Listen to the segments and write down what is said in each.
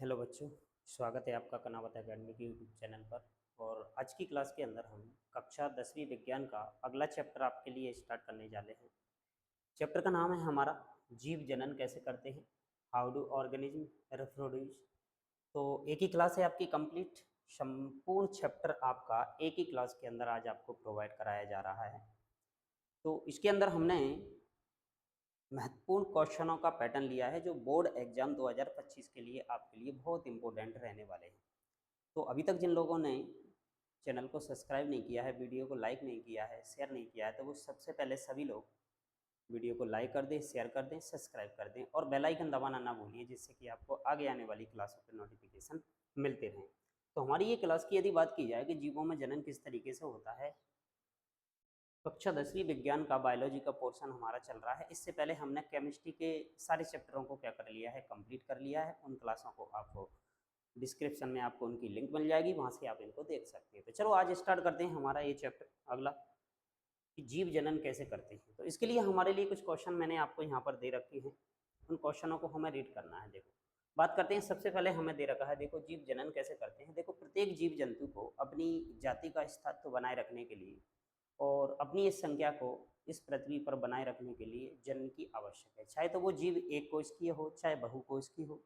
Hello बच्चों, स्वागत है आपका कनावत एकेडमी के यूट्यूब चैनल पर। और आज की क्लास के अंदर हम कक्षा 10वीं विज्ञान का अगला चैप्टर आपके लिए स्टार्ट करने वाले हैं। चैप्टर का नाम है हमारा जीव जनन कैसे करते हैं, हाउ डू ऑर्गेनिज्म रिप्रोड्यूस। तो एक ही क्लास है आपकी कंप्लीट, संपूर्ण चैप्टर आपका एक ही क्लास के अंदर आज आपको प्रोवाइड कराया जा रहा है। तो इसके अंदर हमने महत्वपूर्ण क्वेश्चनों का पैटर्न लिया है जो बोर्ड एग्जाम 2025 के लिए आपके लिए बहुत इंपॉर्टेंट रहने वाले हैं। तो अभी तक जिन लोगों ने चैनल को सब्सक्राइब नहीं किया है, वीडियो को लाइक नहीं किया है, शेयर नहीं किया है, तो वो सबसे पहले सभी लोग वीडियो को लाइक कर दें, शेयर कर दें, सब्सक्राइब कर दें और बेल आइकन दबाना ना भूलिए, जिससे कि आपको आगे आने वाली क्लासों के नोटिफिकेशन मिलते रहें। तो हमारी ये क्लास की यदि बात की जाए कि जीवों में जनन किस तरीके से होता है, कक्षा 10वीं विज्ञान का बायोलॉजी का पोर्शन हमारा चल रहा है। इससे पहले हमने केमिस्ट्री के सारे चैप्टरों को क्या कर लिया है, कंप्लीट कर लिया है। उन क्लासों को आपको डिस्क्रिप्शन में आपको उनकी लिंक मिल जाएगी, वहाँ से आप इनको देख सकते हैं। तो चलो आज स्टार्ट करते हैं हमारा ये चैप्टर अगला कि जीव जनन कैसे करते हैं। तो इसके लिए हमारे लिए कुछ क्वेश्चन मैंने आपको यहाँ पर दे रखे हैं, उन क्वेश्चनों को हमें रीड करना है। देखो, बात करते हैं, सबसे पहले हमें दे रखा है, देखो जीव जनन कैसे करते हैं। देखो, प्रत्येक जीव जंतु को अपनी जाति का अस्तित्व बनाए रखने के लिए और अपनी इस संख्या को इस पृथ्वी पर बनाए रखने के लिए जनन की आवश्यक है। चाहे तो वो जीव एक कोश की हो, चाहे बहुकोश की हो,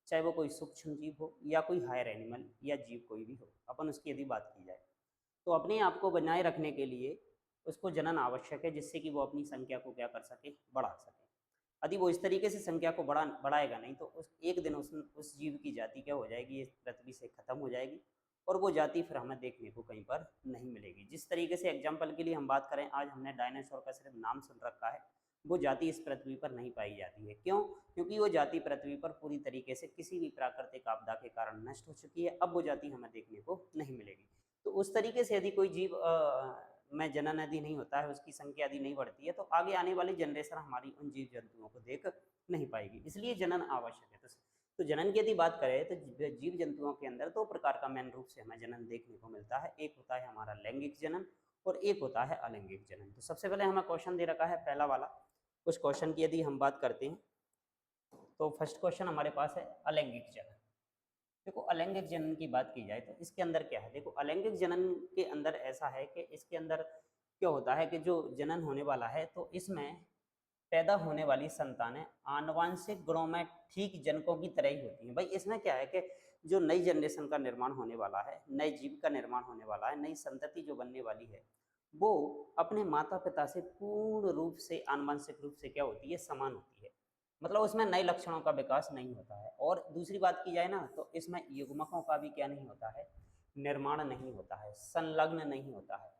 चाहे वो कोई सूक्ष्म जीव हो या कोई हायर एनिमल या जीव कोई भी हो, अपन उसकी यदि बात की जाए तो अपने आप को बनाए रखने के लिए उसको जनन आवश्यक है, जिससे कि वो अपनी संख्या को क्या कर सके, बढ़ा सके। यदि वो इस तरीके से संख्या को बढ़ाएगा नहीं तो उस एक दिन उस जीव की जाति क्या हो जाएगी, इस पृथ्वी से खत्म हो जाएगी और वो जाति फिर हमें देखने को कहीं पर नहीं मिलेगी। जिस तरीके से एग्जाम्पल के लिए हम बात करें, आज हमने डायनासोर का सिर्फ नाम सुन रखा है, वो जाति इस पृथ्वी पर नहीं पाई जाती है। क्यों? क्योंकि वो जाति पृथ्वी पर पूरी तरीके से किसी भी प्राकृतिक आपदा के कारण नष्ट हो चुकी है। अब वो जाति हमें देखने को नहीं मिलेगी। तो उस तरीके से यदि कोई जीव में जनन यदि नहीं होता है, उसकी संख्या यदि नहीं बढ़ती है, तो आगे आने वाली जनरेशन हमारी उन जीव जंतुओं को देख नहीं पाएगी। इसलिए जनन आवश्यक है। तो जनन की यदि बात करें तो जीव जंतुओं के अंदर दो प्रकार का मेन रूप से हमें जनन देखने को मिलता है। एक होता है हमारा लैंगिक जनन और एक होता है अलैंगिक जनन। तो सबसे पहले हमें क्वेश्चन दे रखा है पहला वाला। उस क्वेश्चन की यदि हम बात करते हैं तो फर्स्ट क्वेश्चन हमारे पास है अलैंगिक जनन। देखो, अलैंगिक जनन की बात की जाए तो इसके अंदर क्या है। देखो, अलैंगिक जनन के अंदर ऐसा है कि इसके अंदर क्या होता है कि जो जनन होने वाला है तो इसमें पैदा होने वाली संतानें आनुवांशिक गुणों में ठीक जनकों की तरह ही होती हैं। भाई, इसमें क्या है कि जो नई जनरेशन का निर्माण होने वाला है, नए जीव का निर्माण होने वाला है, नई संतति जो बनने वाली है, वो अपने माता पिता से पूर्ण रूप से आनुवंशिक रूप से क्या होती है, समान होती है। मतलब उसमें नए लक्षणों का विकास नहीं होता है। और दूसरी बात की जाए ना तो इसमें युग्मकों का भी क्या नहीं होता है, निर्माण नहीं होता है, संलग्न नहीं होता है।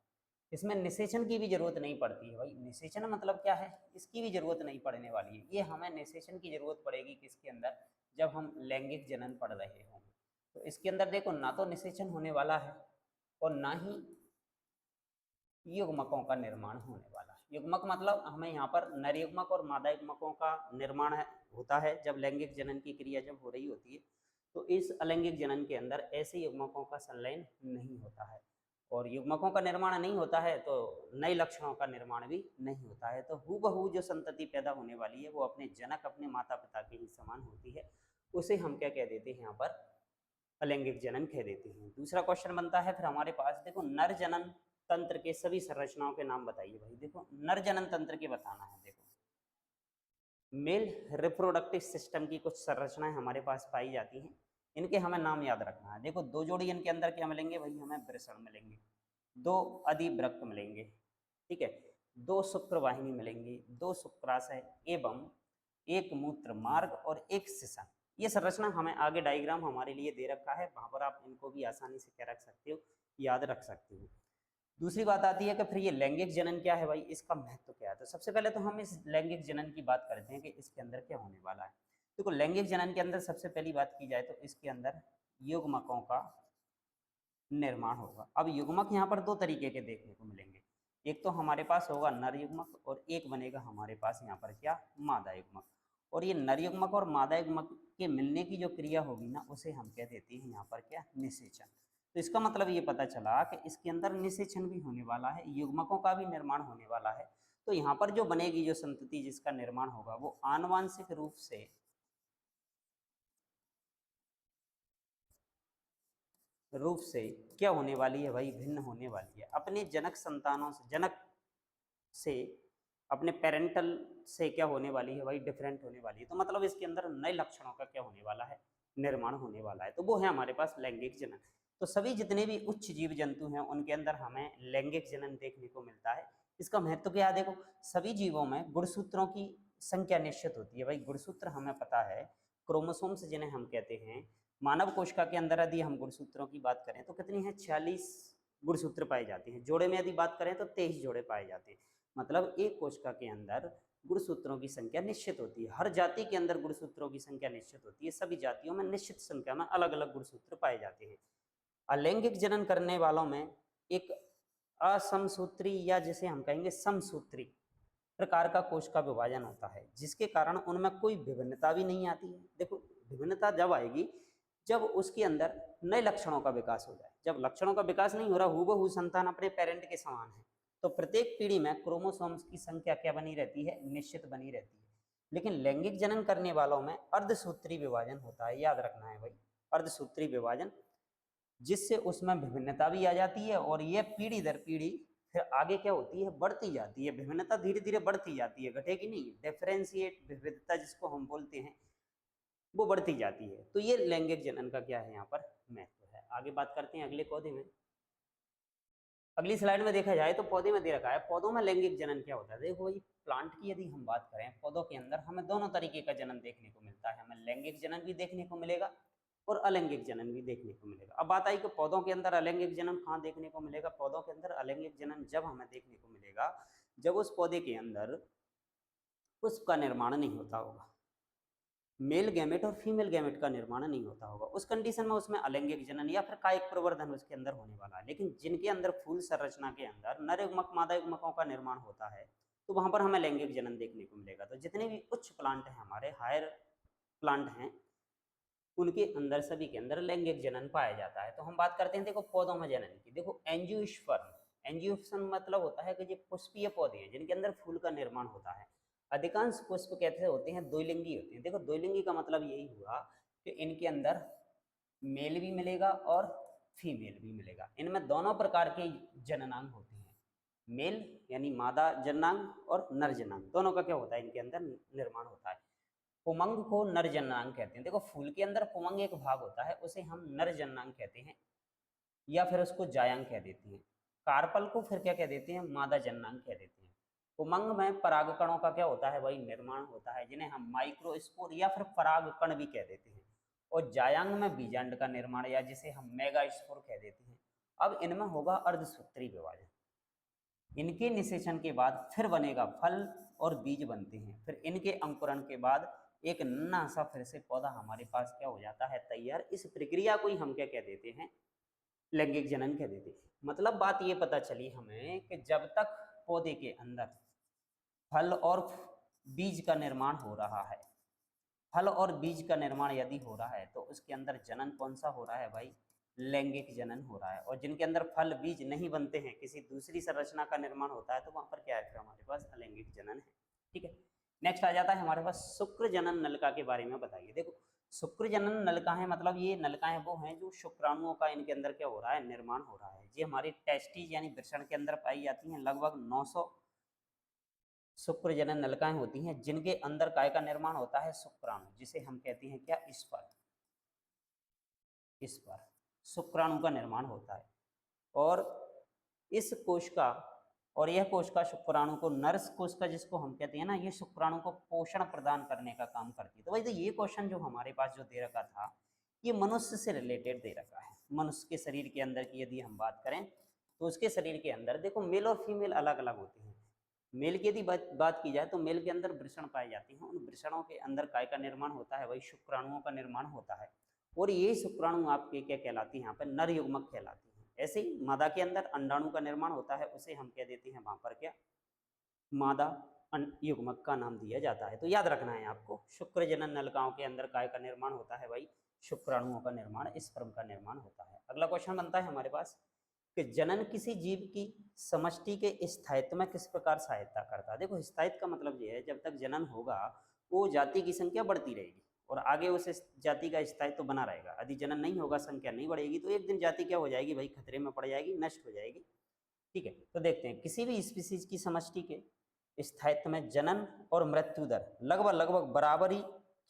इसमें निषेचन की भी जरूरत नहीं पड़ती है। भाई, निषेचन मतलब क्या है, इसकी भी जरूरत नहीं पड़ने वाली है। ये हमें निषेचन की जरूरत पड़ेगी किसके अंदर, जब हम लैंगिक जनन पढ़ रहे होंगे। तो इसके अंदर देखो, ना तो निषेचन होने वाला है और ना ही युग्मकों का निर्माण होने वाला है। युग्मक मतलब हमें यहाँ पर नर युग्मक और मादा युग्मकों का निर्माण होता है जब लैंगिक जनन की क्रिया जब हो रही होती है। तो इस अलैंगिक जनन के अंदर ऐसे युग्मकों का संलयन नहीं होता है और युग्मकों का निर्माण नहीं होता है तो नए लक्षणों का निर्माण भी नहीं होता है। तो हूबहू जो संतति पैदा होने वाली है वो अपने जनक, अपने माता पिता के ही समान होती है। उसे हम क्या कह देते हैं यहाँ पर, अलैंगिक जनन कह देते हैं। दूसरा क्वेश्चन बनता है फिर हमारे पास, देखो नर जनन तंत्र के सभी संरचनाओं के नाम बताइए। भाई देखो, नर जनन तंत्र के बताना है। देखो, मेल रिप्रोडक्टिव सिस्टम की कुछ संरचनाएं हमारे पास पाई जाती हैं, इनके हमें नाम याद रखना है। देखो, दो जोड़ी इनके अंदर क्या मिलेंगे, भाई हमें वृषण मिलेंगे, दो अधिवृक्क मिलेंगे, ठीक है, दो शुक्रवाहिनी मिलेंगी, दो शुक्राशय एवं एक मूत्र मार्ग और एक सिसन। ये संरचना हमें आगे डायग्राम हमारे लिए दे रखा है, वहां पर आप इनको भी आसानी से क्या रख सकते हो, याद रख सकते हो। दूसरी बात आती है कि फिर ये लैंगिक जनन क्या है, भाई इसका महत्व क्या है। तो सबसे पहले तो हम इस लैंगिक जनन की बात करते हैं कि इसके अंदर क्या होने वाला है। देखो, लैंगिक जनन के अंदर सबसे पहली बात की जाए तो इसके अंदर युग्मकों का निर्माण होगा। अब युग्मक यहाँ पर दो तरीके के देखने को मिलेंगे। एक तो हमारे पास होगा नर युग्मक और एक बनेगा हमारे पास यहाँ पर क्या, मादा युग्मक। और ये नर युग्मक और मादा युग्मक के मिलने की जो क्रिया होगी ना, उसे हम कह देते हैं यहाँ पर क्या, निषेचन। तो इसका मतलब ये पता चला कि इसके अंदर निषेचन भी होने वाला है, युग्मकों का भी निर्माण होने वाला है। तो यहाँ पर जो बनेगी जो संतति जिसका निर्माण होगा वो आनुवांशिक रूप से रूप से क्या होने वाली है भाई, भिन्न होने वाली है। अपने जनक संतानों से, जनक से, अपने पेरेंटल से क्या होने वाली है भाई, डिफरेंट होने वाली है। तो मतलब इसके अंदर नए लक्षणों का क्या होने वाला है, निर्माण होने वाला है। तो वो है हमारे पास लैंगिक जनन। तो सभी जितने भी उच्च जीव जंतु हैं उनके अंदर हमें लैंगिक जनन देखने को मिलता है। इसका महत्व क्या है, देखो सभी जीवों में गुणसूत्रों की संख्या निश्चित होती है भाई। गुणसूत्र हमें पता है, क्रोमोसोम्स जिन्हें हम कहते हैं। मानव कोशिका के अंदर यदि हम गुणसूत्रों की बात करें तो कितनी है, 46 गुणसूत्र पाए जाते हैं। जोड़े में यदि बात करें तो 23 जोड़े पाए जाते हैं। मतलब एक कोशिका के अंदर गुणसूत्रों की संख्या निश्चित होती है। हर जाति के अंदर गुणसूत्रों की संख्या निश्चित होती है। सभी जातियों में निश्चित संख्या में अलग अलग गुणसूत्र पाए जाते हैं। अलैंगिक जनन करने वालों में एक असमसूत्री या जिसे हम कहेंगे समसूत्री प्रकार का कोश का विभाजन होता है, जिसके कारण उनमें कोई विभिन्नता भी नहीं आती है। देखो विभिन्नता जब आएगी जब उसके अंदर नए लक्षणों का विकास हो जाए। जब लक्षणों का विकास नहीं हो रहा, हूबहू संतान अपने पेरेंट के समान है, तो प्रत्येक पीढ़ी में क्रोमोसोम्स की संख्या क्या बनी रहती है, निश्चित बनी रहती है। लेकिन लैंगिक जनन करने वालों में अर्धसूत्री विभाजन होता है, याद रखना है भाई, अर्धसूत्री विभाजन, जिससे उसमें विभिन्नता भी आ जाती है और यह पीढ़ी दर पीढ़ी फिर आगे क्या होती है, बढ़ती जाती है। विभिन्नता धीरे धीरे बढ़ती जाती है, घटेगी नहीं। डिफरेंशिएट, विविधता जिसको हम बोलते हैं, वो बढ़ती जाती है। तो ये लैंगिक जनन का क्या है, यहाँ पर महत्व है। आगे बात करते हैं अगले पौधे में। अगली स्लाइड में देखा जाए तो पौधे में दे रखा है, पौधों में लैंगिक जनन क्या होता है। देखो भाई, प्लांट की यदि हम बात करें, पौधों के अंदर हमें दोनों तरीके का जनन देखने को मिलता है। हमें लैंगिक जनन भी देखने को मिलेगा और अलैंगिक जनन भी देखने को मिलेगा। अब बात आई कि पौधों के अंदर अलैंगिक जनन कहाँ देखने को मिलेगा। पौधों के अंदर अलैंगिक जनन जब हमें देखने को मिलेगा जब उस पौधे के अंदर पुष्प का निर्माण नहीं होता होगा, मेल गैमेट और फीमेल गैमेट का निर्माण नहीं होता होगा। उस कंडीशन में उसमें अलैंगिक जनन या फिर कायिक प्रवर्धन उसके अंदर होने वाला है। लेकिन जिनके अंदर फूल संरचना के अंदर नर युग्मक मादा युग्मकों का निर्माण होता है, तो वहां पर हमें लैंगिक जनन देखने को मिलेगा। तो जितने भी उच्च प्लांट हैं, हमारे हायर प्लांट हैं, उनके अंदर सभी के अंदर लैंगिक जनन पाया जाता है। तो हम बात करते हैं देखो पौधों में जनन की। देखो एंजियोस्पर्म, एंजियोस्पर्म मतलब होता है कि ये पुष्पीय पौधे हैं जिनके अंदर फूल का निर्माण होता है। अधिकांश पुष्प कैसे होते हैं, द्विलिंगी होते हैं। देखो द्विलिंगी का मतलब यही हुआ कि इनके अंदर मेल भी मिलेगा और फीमेल भी मिलेगा। इनमें दोनों प्रकार के जननांग होते हैं, मेल यानी मादा जननांग और नर जननांग, दोनों का क्या होता है, इनके अंदर निर्माण होता है। पुमंग को नर जननांग कहते हैं। देखो फूल के अंदर पुमंग एक भाग होता है, उसे हम नर जननांग कहते हैं या फिर उसको जायांग कह देते हैं। कार्पल को फिर क्या कह देते हैं, मादा जननांग कह देते हैं। पुमंग में परागकणों का क्या होता है भाई, निर्माण होता है, जिन्हें हम माइक्रोस्पोर या फिर परागकण भी कह देते हैं। और जायांग में बीजांड का निर्माण या जिसे हम मेगास्पोर कह देते हैं। अब इनमें होगा अर्धसूत्री विभाजन। इनके निषेचन के बाद फिर बनेगा फल और बीज बनते हैं। फिर इनके अंकुरण के बाद एक नन्हा सा फिर से पौधा हमारे पास क्या हो जाता है, तैयार। इस प्रक्रिया को ही हम क्या कह देते हैं, लैंगिक जनन कह देते हैं। मतलब बात ये पता चली हमें कि जब तक पौधे के अंदर फल और बीज का निर्माण हो रहा है, फल और बीज का निर्माण यदि हो रहा है, तो उसके अंदर जनन कौन सा हो रहा है भाई, लैंगिक जनन हो रहा है। और जिनके अंदर फल बीज नहीं बनते हैं, किसी दूसरी संरचना का निर्माण होता है, तो वहां पर क्या है, फिर हमारे पास अलैंगिक जनन है। ठीक है, नेक्स्ट आ जाता है हमारे पास शुक्र जनन नलिका के बारे में बताइए। देखो शुक्र जनन नलिकाएं, मतलब ये नलिकाएं वो हैं जो शुक्राणुओं का इनके अंदर क्या हो रहा है, निर्माण हो रहा है। ये हमारी टेस्टिस यानी वृषण के अंदर पाई जाती हैं। लगभग 900 शुक्र जनन नलिकाएं होती हैं जिनके अंदर काय का निर्माण होता है, शुक्राणु, जिसे हम कहते हैं क्या, स्पर्म। इस पर शुक्राणु का निर्माण होता है। और इस कोशिका और यह कोशिका शुक्राणु को, नर्स कोशिका जिसको हम कहते हैं ना, ये शुक्राणु को पोषण प्रदान करने का काम करती है। तो भाई तो ये क्वेश्चन जो हमारे पास जो दे रखा था, ये मनुष्य से रिलेटेड दे रखा है। मनुष्य के शरीर के अंदर की यदि हम बात करें तो उसके शरीर के अंदर देखो मेल और फीमेल अलग अलग होते हैं। मेल की यदि बात की जाए तो मेल के अंदर वृषण पाए जाते हैं। उन वृषणों के अंदर काय का निर्माण होता है, वही शुक्राणुओं का निर्माण होता है। और ये शुक्राणु आपके क्या कहलाती हैं, यहाँ पर नर युग्मक कहलाती हैं। ऐसे ही मादा के अंदर अंडाणु का निर्माण होता है, उसे हम कह देते हैं वहां पर क्या, मादा युग्मक का नाम दिया जाता है। तो याद रखना है आपको, शुक्र जनन नलिकाओं के अंदर काय का निर्माण होता है भाई, शुक्राणुओं का निर्माण, स्पर्म का निर्माण होता है। अगला क्वेश्चन बनता है हमारे पास कि जनन किसी जीव की समष्टि के स्थायित्व में किस प्रकार सहायता करता है। देखो स्थायित्व का मतलब ये है, जब तक जनन होगा वो जाति की संख्या बढ़ती रहेगी और आगे उस जाति का स्थायित्व तो बना रहेगा। यदि जनन नहीं होगा, संख्या नहीं बढ़ेगी, तो एक दिन जाति क्या हो जाएगी भाई, खतरे में पड़ जाएगी, नष्ट हो जाएगी। ठीक है, तो देखते हैं किसी भी स्पीसीज की समष्टि के स्थायित्व में जनन और मृत्यु दर लगभग बराबरी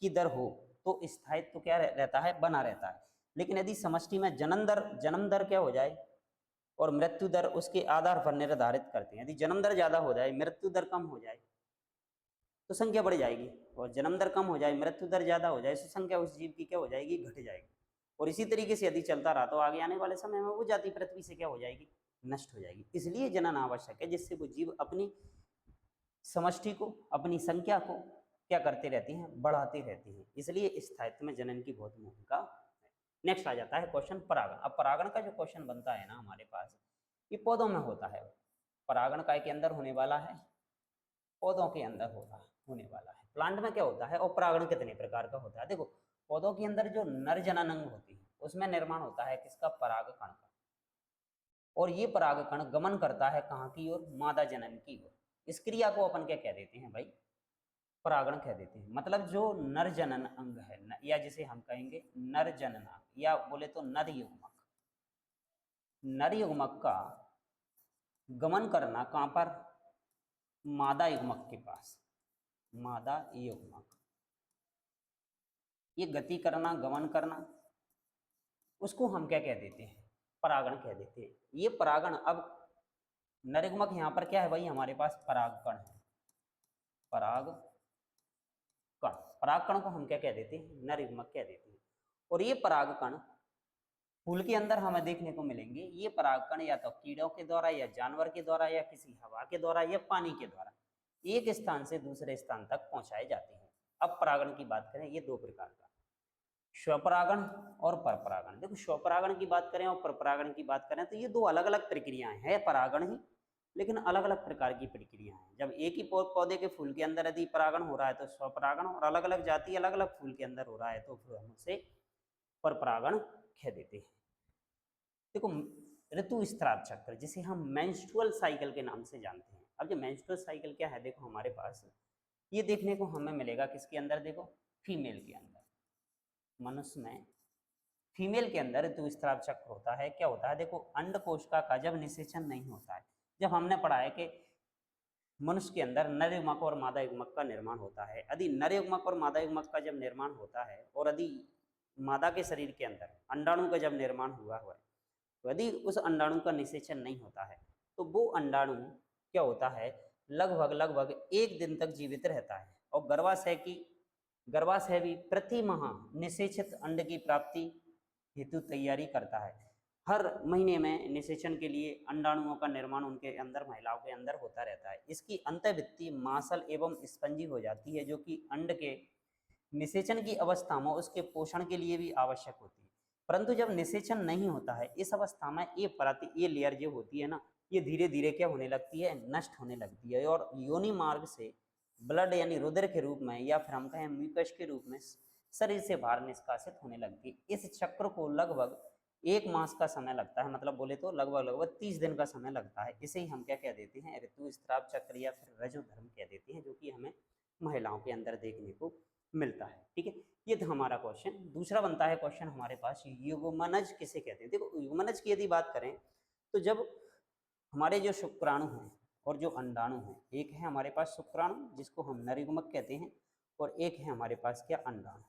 की दर हो तो स्थायित्व तो क्या रहता है, बना रहता है। लेकिन यदि समष्टि में जन्म दर क्या हो जाए और मृत्यु दर उसके आधार पर निर्धारित करते हैं। यदि जन्म दर ज्यादा हो जाए, मृत्यु दर कम हो जाए तो संख्या बढ़ जाएगी, और जन्म दर कम हो जाए, मृत्यु दर ज्यादा हो जाए तो संख्या उस जीव की क्या हो जाएगी, घट जाएगी। और इसी तरीके से यदि चलता रहा तो आगे आने वाले समय में वो जाति पृथ्वी से क्या हो जाएगी, नष्ट हो जाएगी। इसलिए जनन आवश्यक है, जिससे वो जीव अपनी समष्टि को, अपनी संख्या को क्या करते रहती हैं, बढ़ाती रहती हैं। इसलिए स्थायित्व में जनन की बहुत भूमिका है। नेक्स्ट आ जाता है क्वेश्चन परागण। अब परागण का जो क्वेश्चन बनता है ना हमारे पास, ये पौधों में होता है। परागण काय के अंदर होने वाला है, पौधों के अंदर होने वाला है। प्लांट में क्या होता है और परागण कितने प्रकार का होता है। देखो, पौधों के अंदर जो नर जननांग होती है उसमें निर्माण होता है किसका, परागकण का। और ये परागकण गमन करता है कहाँ की ओर, मादा जनन की ओर। इस क्रिया को अपन क्या कह देते हैं भाई, परागण कह देते हैं। मतलब जो नर जनन अंग है या जिसे हम कहेंगे नर जननांग या बोले तो नर युग्मक, नर युग्मक का गमन करना कहाँ पर, मादा युग्मक के पास। मादा युग्मक, ये गति करना, गमन करना, उसको हम क्या कह देते हैं, परागण कह देते हैं। ये परागण, अब नर युग्मक यहाँ पर क्या है भाई, हमारे पास परागकण है। परागकण, परागकण को हम क्या कह देते हैं, नर युग्मक कह देते हैं। और ये परागकण फूल के अंदर हमें देखने को मिलेंगे। ये परागकण या तो कीड़ों के द्वारा या जानवर के द्वारा या किसी हवा के द्वारा या पानी के द्वारा एक स्थान से दूसरे स्थान तक पहुंचाए जाते हैं। अब परागण की बात करें, ये दो प्रकार का, स्वपरागण और परपरागण। देखो, स्वपरागण की बात करें और परपरागण की बात करें तो ये दो अलग अलग प्रक्रियाएं हैं, परागण ही, लेकिन अलग अलग प्रकार की प्रक्रियाएं हैं। जब एक ही पौधे के फूल के अंदर यदि परागण हो रहा है तो स्वपरागण, और अलग अलग जाति अलग अलग फूल के अंदर हो रहा है तो फिर हम उसे परपरागण कह देते हैं। देखो, ऋतु स्त्राव चक्र, जिसे हम मेंस्ट्रुअल साइकिल के नाम से जानते हैं। अब जो मेंस्ट्रुअल साइकिल क्या है, देखो हमारे पास ये देखने को हमें मिलेगा किसके अंदर, देखो फीमेल के अंदर। मनुष्य में फीमेल के अंदर ऋतु स्त्राव चक्र होता है। क्या होता है, देखो अंड कोशिका का जब निषेचन नहीं होता है, जब हमने पढ़ा है कि मनुष्य के अंदर नर युग्मक और मादा युग्मक का निर्माण होता है। यदि नर युग्मक और मादा युग्मक का जब निर्माण होता है और यदि मादा के शरीर के अंदर अंडाणु का जब निर्माण हुआ है, तो यदि उस अंडाणु का निषेचन नहीं होता है तो वो अंडाणु क्या होता है, लगभग 1 दिन तक जीवित रहता है। और गर्भाशय भी प्रति माह निषेचित अंड की प्राप्ति हेतु तैयारी करता है। हर महीने में निषेचन के लिए अंडाणुओं का निर्माण उनके अंदर, महिलाओं के अंदर होता रहता है। इसकी अंतःभित्ति मांसल एवं स्पंजी हो जाती है, जो कि अंड के निषेचन की अवस्था में उसके पोषण के लिए भी आवश्यक होती है। परंतु जब निषेचन नहीं होता है, इस अवस्था में ये परत, ये लेयर जो होती है ना, ये धीरे धीरे क्या होने लगती है, नष्ट होने लगती है, और योनि मार्ग से ब्लड यानी रुधिर के रूप में या फिर हम कहें म्यूकस के रूप में शरीर से बाहर निष्कासित होने लगती है। इस चक्र को लगभग 1 मास का समय लगता है, मतलब बोले तो लगभग 30 दिन का समय लगता है। इसे ही हम क्या कह देते हैं, ऋतु स्त्राव चक्र या फिर रजोधर्म कह देते हैं, जो कि हमें महिलाओं के अंदर देखने को मिलता है। ठीक है, ये था हमारा क्वेश्चन। दूसरा बनता है क्वेश्चन हमारे पास, युग्मनज किसे कहते हैं। देखो, युग्मनज की यदि बात करें तो जब हमारे जो शुक्राणु हैं और जो अंडाणु हैं, एक है हमारे पास शुक्राणु जिसको हम नर युग्मक कहते हैं, और एक है हमारे पास क्या, अंडाणु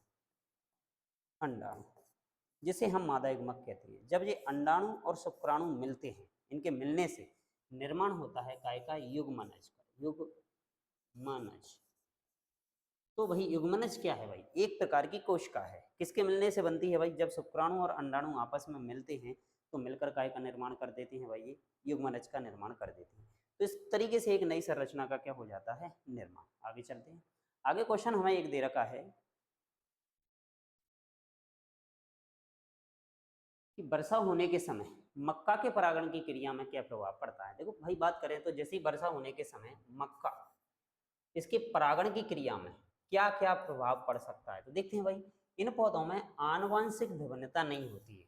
जिसे हम मादा युग्मक कहते हैं। जब ये अंडाणु और शुक्राणु मिलते हैं, इनके मिलने से निर्माण होता है काय का, युग्मनज का। युग्मनज, तो भाई युग्मनज क्या है भाई, एक प्रकार की कोशिका है। किसके मिलने से बनती है भाई, जब शुक्राणु और अंडाणु आपस में मिलते हैं तो मिलकर काय का निर्माण कर देते हैं भाई, ये युग्मनज का निर्माण कर देते हैं। तो इस तरीके से एक नई संरचना का क्या हो जाता है, निर्माण। आगे चलते हैं। आगे क्वेश्चन हमें एक दे रखा है कि वर्षा होने के समय मक्का के परागण की क्रिया में क्या प्रभाव पड़ता है। देखो भाई, बात करें तो जैसी वर्षा होने के समय मक्का, इसके परागण की क्रिया में क्या क्या प्रभाव पड़ सकता है। तो देखते हैं भाई, इन पौधों में आनुवंशिक भिन्नता नहीं होती है,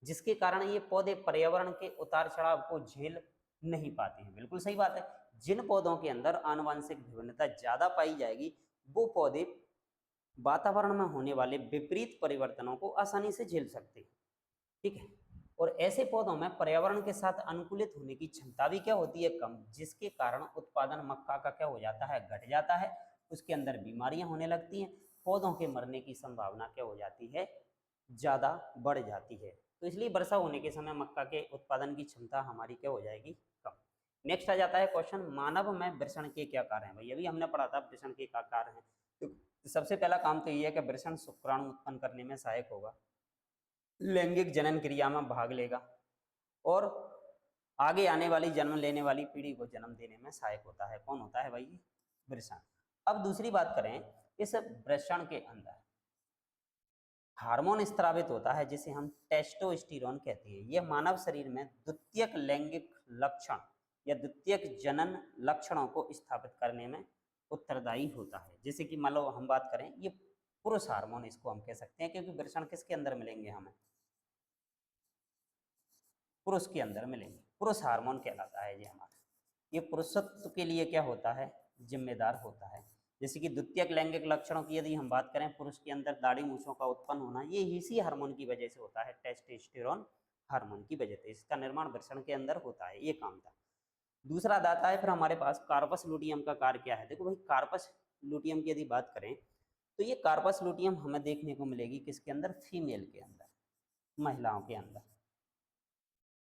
जिसके कारण ये पौधे पर्यावरण के उतार चढ़ाव को झेल नहीं पाते हैं। बिल्कुल सही बात है। जिन पौधों के अंदर आनुवंशिक भिन्नता ज्यादा पाई जाएगी वो पौधे वातावरण में होने वाले विपरीत परिवर्तनों को आसानी से झेल सकते हैं। ठीक है, और ऐसे पौधों में पर्यावरण के साथ अनुकूलित होने की क्षमता भी क्या होती है, कम, जिसके कारण उत्पादन मक्का का क्या हो जाता है, घट जाता है। उसके अंदर बीमारियां होने लगती हैं, पौधों के मरने की संभावना क्या हो जाती है, ज़्यादा बढ़ जाती है। तो इसलिए वर्षा होने के समय मक्का के उत्पादन की क्षमता हमारी क्या हो जाएगी, कम। नेक्स्ट आ जाता है क्वेश्चन, मानव में वृषण के क्या कार्य हैं। भाई अभी हमने पढ़ा था वृषण के क्या कार्य हैं। तो सबसे पहला काम तो ये है कि वृषण शुक्राणु उत्पन्न करने में सहायक होगा, लैंगिक जनन क्रिया में भाग लेगा और आगे आने वाली जन्म लेने वाली पीढ़ी को जन्म देने में सहायक होता है। कौन होता है भाई, वृषण। अब दूसरी बात करें, इस वृषण के अंदर हार्मोन स्त्रावित होता है जिसे हम टेस्टोस्टेरोन कहते हैं। यह मानव शरीर में द्वितीयक लैंगिक लक्षण या द्वितीयक जनन लक्षणों को स्थापित करने में उत्तरदायी होता है। जैसे कि मान लो हम बात करें, ये पुरुष हार्मोन इसको हम कह सकते हैं, क्योंकि वृषण किसके अंदर मिलेंगे, हमें पुरुष के अंदर मिलेंगे। पुरुष हार्मोन कहलाता है ये हमारा। ये पुरुषत्व के लिए क्या होता है, जिम्मेदार होता है। जैसे कि द्वितीयक लैंगिक लक्षणों की यदि हम बात करें, पुरुष के अंदर दाढ़ी मूछों का उत्पन्न होना, ये इसी हार्मोन की वजह से होता है, टेस्टोस्टेरोन हार्मोन की वजह से। इसका निर्माण वृषण के अंदर होता है, ये काम था। दूसरा आता है फिर हमारे पास कार्पस लुटियम का कार्य क्या है। देखो भाई, कार्पस लुटियम की यदि बात करें तो ये कार्पस लुटियम हमें देखने को मिलेगी किसके अंदर, फीमेल के अंदर, महिलाओं के अंदर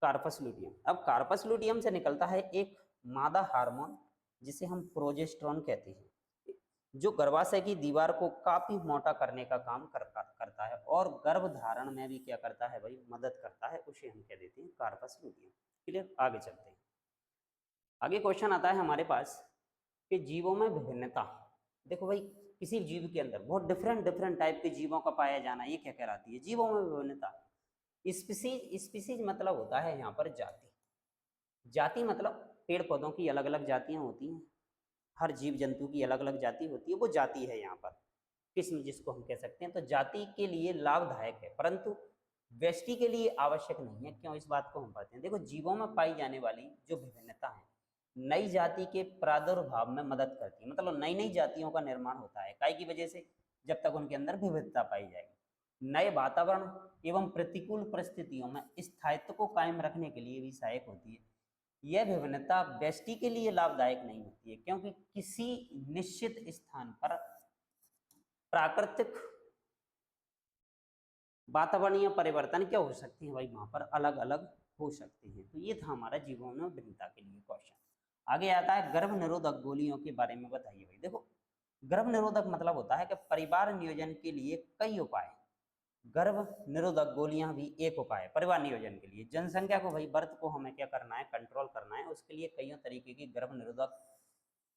कार्पस लुटियम। अब कार्पस लुटियम से निकलता है एक मादा हार्मोन जिसे हम प्रोजेस्टेरोन कहते हैं, जो गर्भाशय की दीवार को काफी मोटा करने का काम करता है और गर्भ धारण में भी क्या करता है भाई, मदद करता है। उसे हम कह देते हैं कार्पस लुटियम। क्लियर, आगे चलते हैं। आगे क्वेश्चन आता है हमारे पास कि जीवों में विभिन्नता। देखो भाई, किसी जीव के अंदर बहुत डिफरेंट डिफरेंट टाइप के जीवों का पाया जाना, ये क्या कहलाती है, जीवों में विभिन्नता। स्पीसीज, स्पीसीज मतलब होता है यहाँ पर जाति। जाति मतलब पेड़ पौधों की अलग अलग जातियां होती हैं, हर जीव जंतु की अलग अलग जाति होती है, वो जाति है यहाँ पर, किस्म जिसको हम कह सकते हैं। तो जाति के लिए लाभदायक है, परंतु व्यष्टि के लिए आवश्यक नहीं है। क्यों, इस बात को हम पढ़ते हैं। देखो, जीवों में पाई जाने वाली जो विभिन्नता है नई जाति के प्रादुर्भाव में मदद करती है, मतलब नई नई जातियों का निर्माण होता है। काय की वजह से, जब तक उनके अंदर विविधता पाई जाएगी। नए वातावरण एवं प्रतिकूल परिस्थितियों में स्थायित्व को कायम रखने के लिए भी सहायक होती है। यह विभिन्नता व्यष्टि के लिए लाभदायक नहीं होती है, क्योंकि किसी निश्चित स्थान पर प्राकृतिक वातावरणीय परिवर्तन क्या हो सकते हैं भाई, वहां पर अलग अलग हो सकते हैं। तो ये था हमारा जीवों में भिन्नता के लिए क्वेश्चन। आगे आता है गर्भ निरोधक गोलियों के बारे में बताइए भाई। देखो, गर्भ निरोधक मतलब होता है कि परिवार नियोजन के लिए कई उपाय। गर्भ निरोधक गोलियां भी एक उपाय है परिवार नियोजन के लिए। जनसंख्या को भाई, बर्थ को हमें क्या करना है, कंट्रोल करना है। उसके लिए कई तरीके की गर्भ निरोधक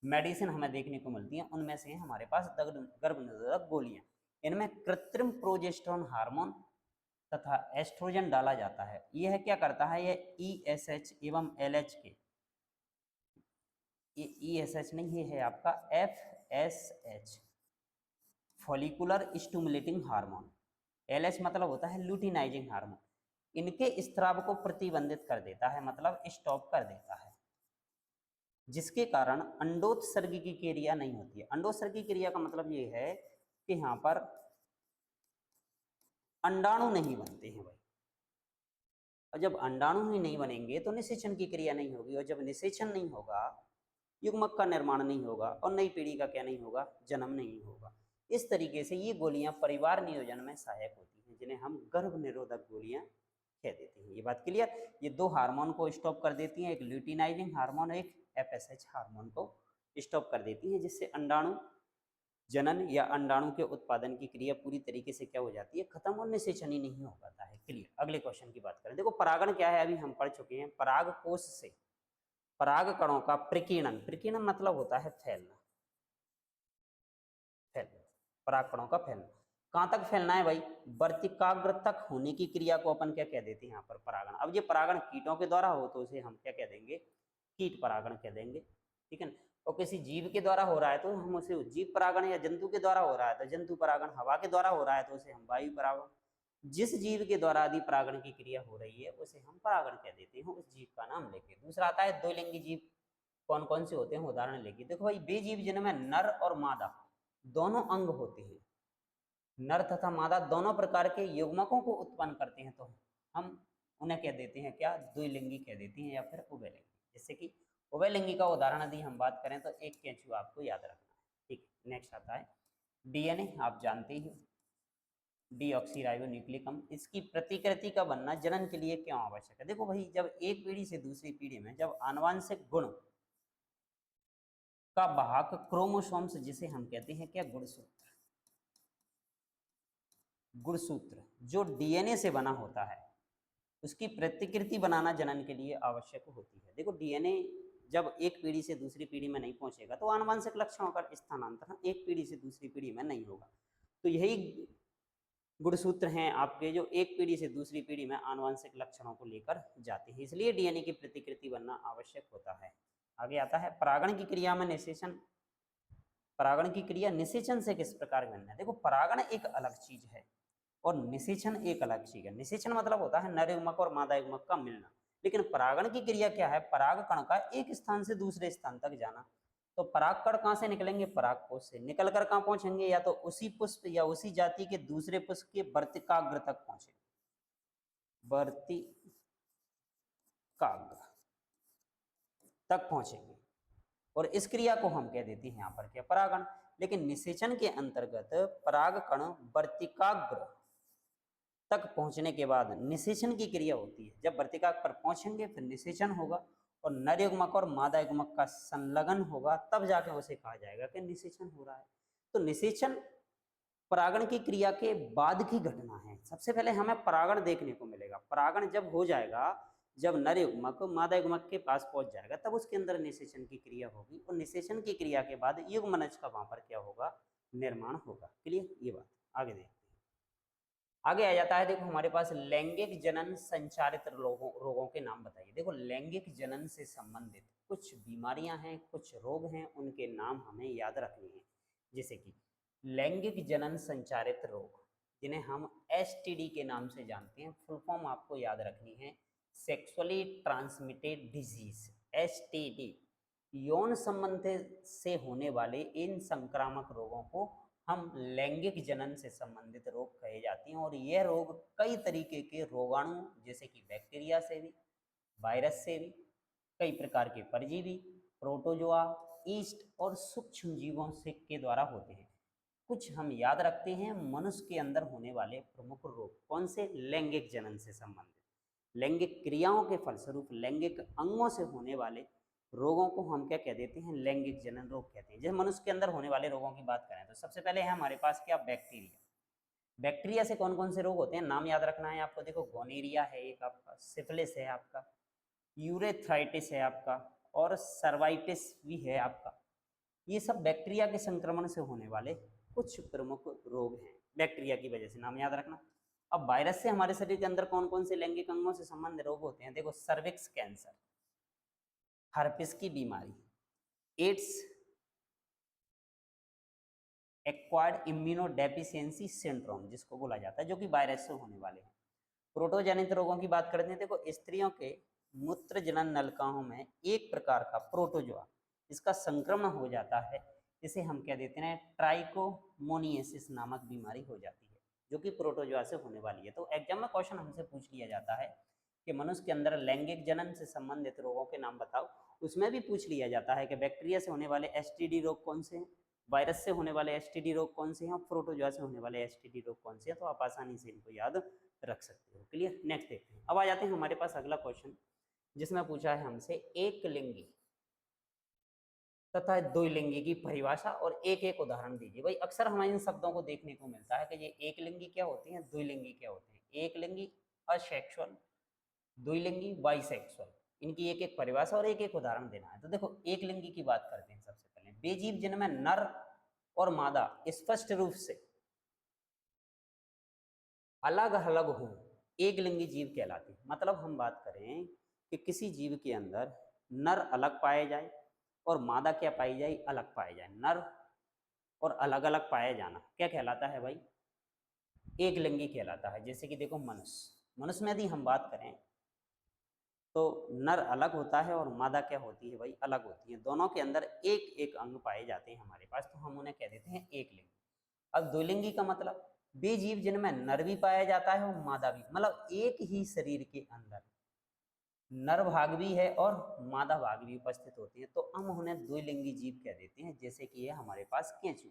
मेडिसिन हमें देखने को मिलती हैं। उनमें से हमारे पास गर्भ निरोधक गोलियां। इनमें कृत्रिम प्रोजेस्टेरोन हार्मोन तथा एस्ट्रोजन डाला जाता है। यह क्या करता है, यह ESH एवं LH के, ये ESH नहीं, ये है आपका FSH, follicular stimulating hormone. LH मतलब होता है लुटिनाइजिंग हार्मोन। इनके स्त्राव को प्रतिबंधित कर देता है, मतलब स्टॉप कर देता है, जिसके कारण अंडोत्सर्गी की क्रिया नहीं होती है। अंडोत्सर्गी क्रिया का मतलब ये है कि यहाँ पर अंडाणु नहीं बनते हैं भाई, और जब अंडाणु ही नहीं बनेंगे तो निषेचन की क्रिया नहीं होगी, और जब निषेचन नहीं होगा, युग्मक का निर्माण नहीं होगा, और नई पीढ़ी का क्या नहीं होगा, जन्म नहीं होगा। इस तरीके से ये गोलियां परिवार नियोजन में सहायक होती हैं, जिन्हें हम गर्भ निरोधक गोलियां कह देते हैं। ये बात क्लियर। ये दो हार्मोन को स्टॉप कर देती हैं, एक ल्यूटिनाइजिंग हार्मोन, एक FSH हार्मोन को स्टॉप कर देती हैं, जिससे अंडाणु जनन या अंडाणु के उत्पादन की क्रिया पूरी तरीके से क्या हो जाती है, खत्म, और निषेचन ही नहीं हो पाता है। क्लियर। अगले क्वेश्चन की बात करें। देखो, परागण क्या है, अभी हम पढ़ चुके हैं। पराग कोश से पराग कणों का प्रकीर्णन, प्रकीर्णन मतलब होता है फैलना, फैलना, पराग कणों का फैलना। कहाँ तक फैलना है भाई, वर्तिकाग्र तक होने की क्रिया को अपन क्या कह देते हैं यहाँ पर, परागण। अब ये परागण कीटों के द्वारा हो तो उसे हम क्या कह देंगे, कीट परागण कह देंगे, ठीक है ना। और किसी जीव के द्वारा हो रहा है तो हम उसे जीव परागण, या जंतु के द्वारा हो रहा है तो जंतु परागण, हवा के द्वारा हो रहा है तो उसे हम वायु परागण। जिस जीव के द्वारा आदि परागण की क्रिया हो रही है उसे हम परागण कह देते हैं, उस जीव का नाम लेके। दूसरा आता है द्विलिंगी जीव। कौन कौन से होते हैं, उदाहरण लेके। देखो भाई, वे जीव जिनमें नर और मादा दोनों अंग होते हैं, नर तथा मादा दोनों प्रकार के युग्मकों को उत्पन्न करते हैं, तो हम उन्हें कह देते हैं क्या, द्विलिंगी कह देते हैं या फिर उभयलिंगी। जैसे कि उभयलिंगी का उदाहरण यदि हम बात करें तो एक केंचुआ आपको याद रखना है। ठीक, नेक्स्ट आता है डीएनए। आप जानते ही डीऑक्सीराइबोन्यूक्लिक अम्ल, इसकी प्रतिकृति का बनना जनन के लिए क्यों आवश्यक है। देखो भाई, जब एक पीढ़ी से दूसरी पीढ़ी में जब आनुवांशिक गुण का वाहक क्रोमोसोम्स, जिसे हम कहते हैं क्या, गुणसूत्र, गुणसूत्र जो डीएनए से बना होता है, उसकी प्रतिकृति बनाना जनन के लिए आवश्यक होती है। देखो डीएनए जब एक पीढ़ी से दूसरी पीढ़ी में नहीं पहुंचेगा तो आनुवंशिक लक्षणों का स्थानांतरण एक पीढ़ी से दूसरी पीढ़ी में नहीं होगा। तो यही गुणसूत्र हैं आपके जो एक पीढ़ी से दूसरी पीढ़ी में आनुवंशिक लक्षणों को लेकर जाते हैं, इसलिए डीएनए की प्रतिकृति बनना आवश्यक होता है। आगे आता है परागण की क्रिया में निषेचन। परागण की क्रिया निषेचन से किस प्रकार भिन्न है। देखो परागण एक अलग चीज है और निषेचन एक अलग चीज है। निषेचन मतलब होता है नर युग्मक और मादा युग्मक का मिलना, लेकिन परागण की क्रिया क्या है, पराग कण का एक स्थान से दूसरे स्थान तक जाना। तो पराग कण कहाँ से निकलेंगे, परागकोश से निकल कर कहाँ पहुंचेंगे, या तो उसी पुष्प या उसी जाति के दूसरे पुष्प के वर्तिकाग्र तक पहुंचेंगे, वर्तिकाग्र तक पहुंचेंगे, और इस क्रिया को हम कह देते हैं यहाँ पर क्या, परागण। लेकिन निषेचन के अंतर्गत पराग कण वर्तिकाग्र तक पहुंचने के बाद निषेचन की क्रिया होती है। जब वर्तिकाग्र पर पहुंचेंगे फिर निषेचन होगा और नर युग्मक और मादा युग्मक का संलग्न होगा, तब जाके उसे कहा जाएगा कि निषेचन हो रहा है। तो निषेचन परागण की क्रिया के बाद की घटना है। सबसे पहले हमें परागण देखने को मिलेगा। परागण जब हो जाएगा, जब नर युग्मक मादा युग्मक के पास पहुंच जाएगा, तब उसके अंदर निषेचन की क्रिया होगी और निषेचन की क्रिया के बाद युग्मनज का वहां पर क्या होगा, निर्माण होगा। क्लियर, ये बात। आगे देखते हैं। आगे आ जाता है, देखो हमारे पास लैंगिक जनन संचारित रोगों के नाम बताइए। देखो लैंगिक जनन से संबंधित कुछ बीमारियां हैं, कुछ रोग हैं, उनके नाम हमें याद रखने हैं। जैसे कि लैंगिक जनन संचारित रोग, जिन्हें हम एसटीडी के नाम से जानते हैं, फुल फॉर्म आपको याद रखनी है, सेक्सुअली ट्रांसमिटेड डिजीज, एसटीडी। यौन संबंध से होने वाले इन संक्रामक रोगों को हम लैंगिक जनन से संबंधित रोग कहे जाते हैं। और यह रोग कई तरीके के रोगाणु, जैसे कि बैक्टीरिया से भी, वायरस से भी, कई प्रकार के परजीवी, प्रोटोजोआ, ईस्ट और सूक्ष्म जीवों से के द्वारा होते हैं। कुछ हम याद रखते हैं मनुष्य के अंदर होने वाले प्रमुख रोग कौन से, लैंगिक जनन से संबंधित, लैंगिक क्रियाओं के फलस्वरूप लैंगिक अंगों से होने वाले रोगों को हम क्या कह देते हैं, लैंगिक जनन रोग कहते हैं। जैसे मनुष्य के अंदर होने वाले रोगों की बात करें तो सबसे पहले है हमारे पास क्या, बैक्टीरिया। बैक्टीरिया से कौन कौन से रोग होते हैं, नाम याद रखना है आपको। देखो गोनेरिया है एक आपका, सिफिलिस है आपका, यूरेथ्राइटिस है आपका, और सर्वाइटिस भी है आपका। ये सब बैक्टीरिया के संक्रमण से होने वाले कुछ प्रमुख रोग हैं, बैक्टीरिया की वजह से, नाम याद रखना। अब वायरस से हमारे शरीर के अंदर कौन कौन से लैंगिक अंगों से संबंधित रोग होते हैं। देखो सर्विक्स कैंसर, हर्पिस की बीमारी, एड्स, एक्वायर्ड इम्यूनोडेफिशिएंसी सिंड्रोम जिसको बोला जाता है, जो कि वायरस से होने वाले हैं। प्रोटोजनित रोगों की बात करते हैं। देखो स्त्रियों के मूत्र जनन नलिकाओं में एक प्रकार का प्रोटोजोआ, इसका संक्रमण हो जाता है, इसे हम क्या देते हैं, ट्राइकोमोनियासिस नामक बीमारी हो जाती है, जो कि प्रोटोजोआ से होने वाली है। तो एग्जाम में क्वेश्चन हमसे पूछ लिया जाता है कि मनुष्य के अंदर लैंगिक जनन से संबंधित रोगों के नाम बताओ। उसमें भी पूछ लिया जाता है कि बैक्टीरिया से होने वाले एसटीडी रोग कौन से हैं, वायरस से होने वाले एसटीडी रोग कौन से हैं, और प्रोटोजोआ से होने वाले एसटीडी रोग कौन से हैं। तो आप आसानी से इनको याद रख सकते हो। क्लियर, नेक्स्ट देखते हैं। अब आ जाते हैं हमारे पास अगला क्वेश्चन, जिसमें पूछा है हमसे एक लिंगी तथा द्विलिंगी की परिभाषा और एक एक उदाहरण दीजिए। भाई अक्सर हमें इन शब्दों को देखने को मिलता है कि ये एक लिंगी क्या होती है, द्विलिंगी क्या होते हैं। एक लिंगी असेक्सुअल, द्विलिंगी बाइसेक्सुअल, इनकी एक एक परिभाषा और एक एक उदाहरण देना है। तो देखो एक लिंगी की बात करते हैं। सबसे पहले वे जीव जिनमें नर और मादा स्पष्ट रूप से अलग अलग हो, एक लिंगी जीव कहलाते हैं। मतलब हम बात करें कि किसी जीव के अंदर नर अलग पाए जाए और मादा क्या पाई जाए, अलग पाए जाए। नर और अलग अलग पाया जाना क्या कहलाता है भाई, एक लिंगी कहलाता है। जैसे कि देखो मनुष्य में यदि हम बात करें तो नर अलग होता है और मादा क्या होती है भाई, अलग होती है। दोनों के अंदर एक एक अंग पाए जाते हैं हमारे पास, तो हम उन्हें कह देते हैं एक लिंगी। अब द्विलिंगी का मतलब, वे जीव जिनमें नर भी पाया जाता है और मादा भी, मतलब एक ही शरीर के अंदर नर भाग भी है और मादा भाग भी उपस्थित होती है, तो हम उन्हें द्विलिंगी जीव कह देते हैं। जैसे कि ये हमारे पास केंचुआ,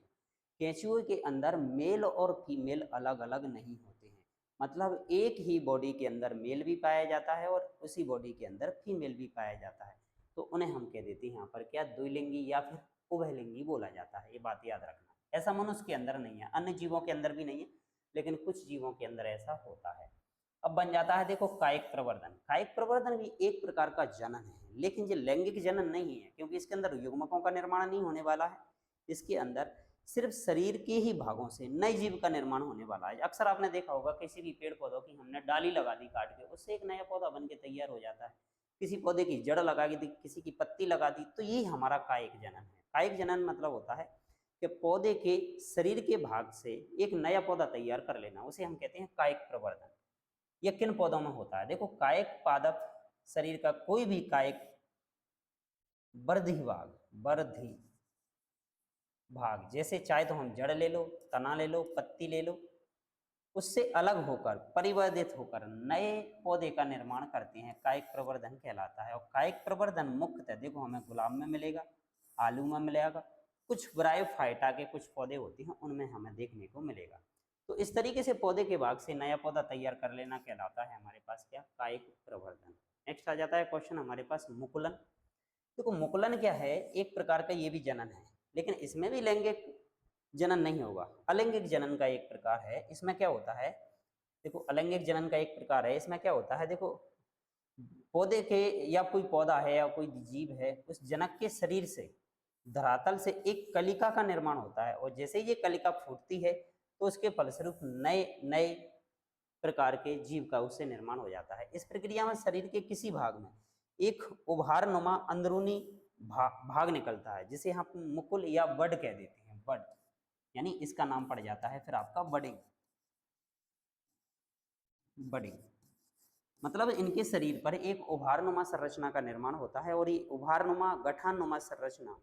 केंचुए के अंदर मेल और फीमेल अलग अलग नहीं होते हैं, मतलब एक ही बॉडी के अंदर मेल भी पाया जाता है और उसी बॉडी के अंदर फीमेल भी पाया जाता है, तो उन्हें हम कह देते हैं यहाँ पर क्या, द्विलिंगी या फिर उभयलिंगी बोला जाता है। ये बात याद रखना, ऐसा मनुष्य के अंदर नहीं है, अन्य जीवों के अंदर भी नहीं है, लेकिन कुछ जीवों के अंदर ऐसा होता है। अब बन जाता है देखो कायिक प्रवर्धन। कायिक प्रवर्धन भी एक प्रकार का जनन है, लेकिन ये लैंगिक जनन नहीं है, क्योंकि इसके अंदर युग्मकों का निर्माण नहीं होने वाला है। इसके अंदर सिर्फ शरीर के ही भागों से नए जीव का निर्माण होने वाला है। अक्सर आपने देखा होगा किसी भी पेड़ पौधों की हमने डाली लगा दी काट के, उससे एक नया पौधा बन के तैयार हो जाता है। किसी पौधे की जड़ लगा दी, किसी की पत्ती लगा दी, तो ये हमारा कायिक जनन है। कायिक जनन मतलब होता है कि पौधे के शरीर के भाग से एक नया पौधा तैयार कर लेना, उसे हम कहते हैं कायिक प्रवर्धन। यह किन पौधों में होता है, देखो कायिक पादप शरीर का कोई भी कायिक वर्धी भाग, जैसे चाहे तो हम जड़ ले लो, तना ले लो, पत्ती ले लो, उससे अलग होकर परिवर्धित होकर नए पौधे का निर्माण करते हैं, कायिक प्रवर्धन कहलाता है। और कायिक प्रवर्धन मुख्यतः देखो हमें गुलाब में मिलेगा, आलू में मिलेगा, कुछ ब्रायोफाइटा के कुछ पौधे होते हैं उनमें हमें देखने को मिलेगा। तो इस तरीके से पौधे के भाग से नया पौधा तैयार कर लेना कहलाता है हमारे पास क्या, कायिक प्रवर्धन। नेक्स्ट आ जाता है क्वेश्चन हमारे पास मुकुलन। देखो मुकुलन क्या है, एक प्रकार का ये भी जनन है, लेकिन इसमें भी लैंगिक जनन नहीं होगा, अलैंगिक जनन का एक प्रकार है। इसमें क्या होता है, देखो अलैंगिक जनन का एक प्रकार है, इसमें क्या होता है, देखो पौधे के या कोई पौधा है या कोई जीव है, उस जनक के शरीर से धरातल से एक कलिका का निर्माण होता है, और जैसे ये कलिका फूटती है तो उसके फलस्वरूप नए नए प्रकार के जीव का उससे निर्माण हो जाता है। इस प्रक्रिया में शरीर के किसी भाग में एक उभारनुमा अंदरूनी भाग निकलता है, जिसे हम मुकुल या बड कह देते हैं। बड यानी इसका नाम पड़ जाता है फिर आपका बडिंग। बडिंग मतलब इनके शरीर पर एक उभारनुमा संरचना का निर्माण होता है, और ये उभारनुमा गठानुमा संरचना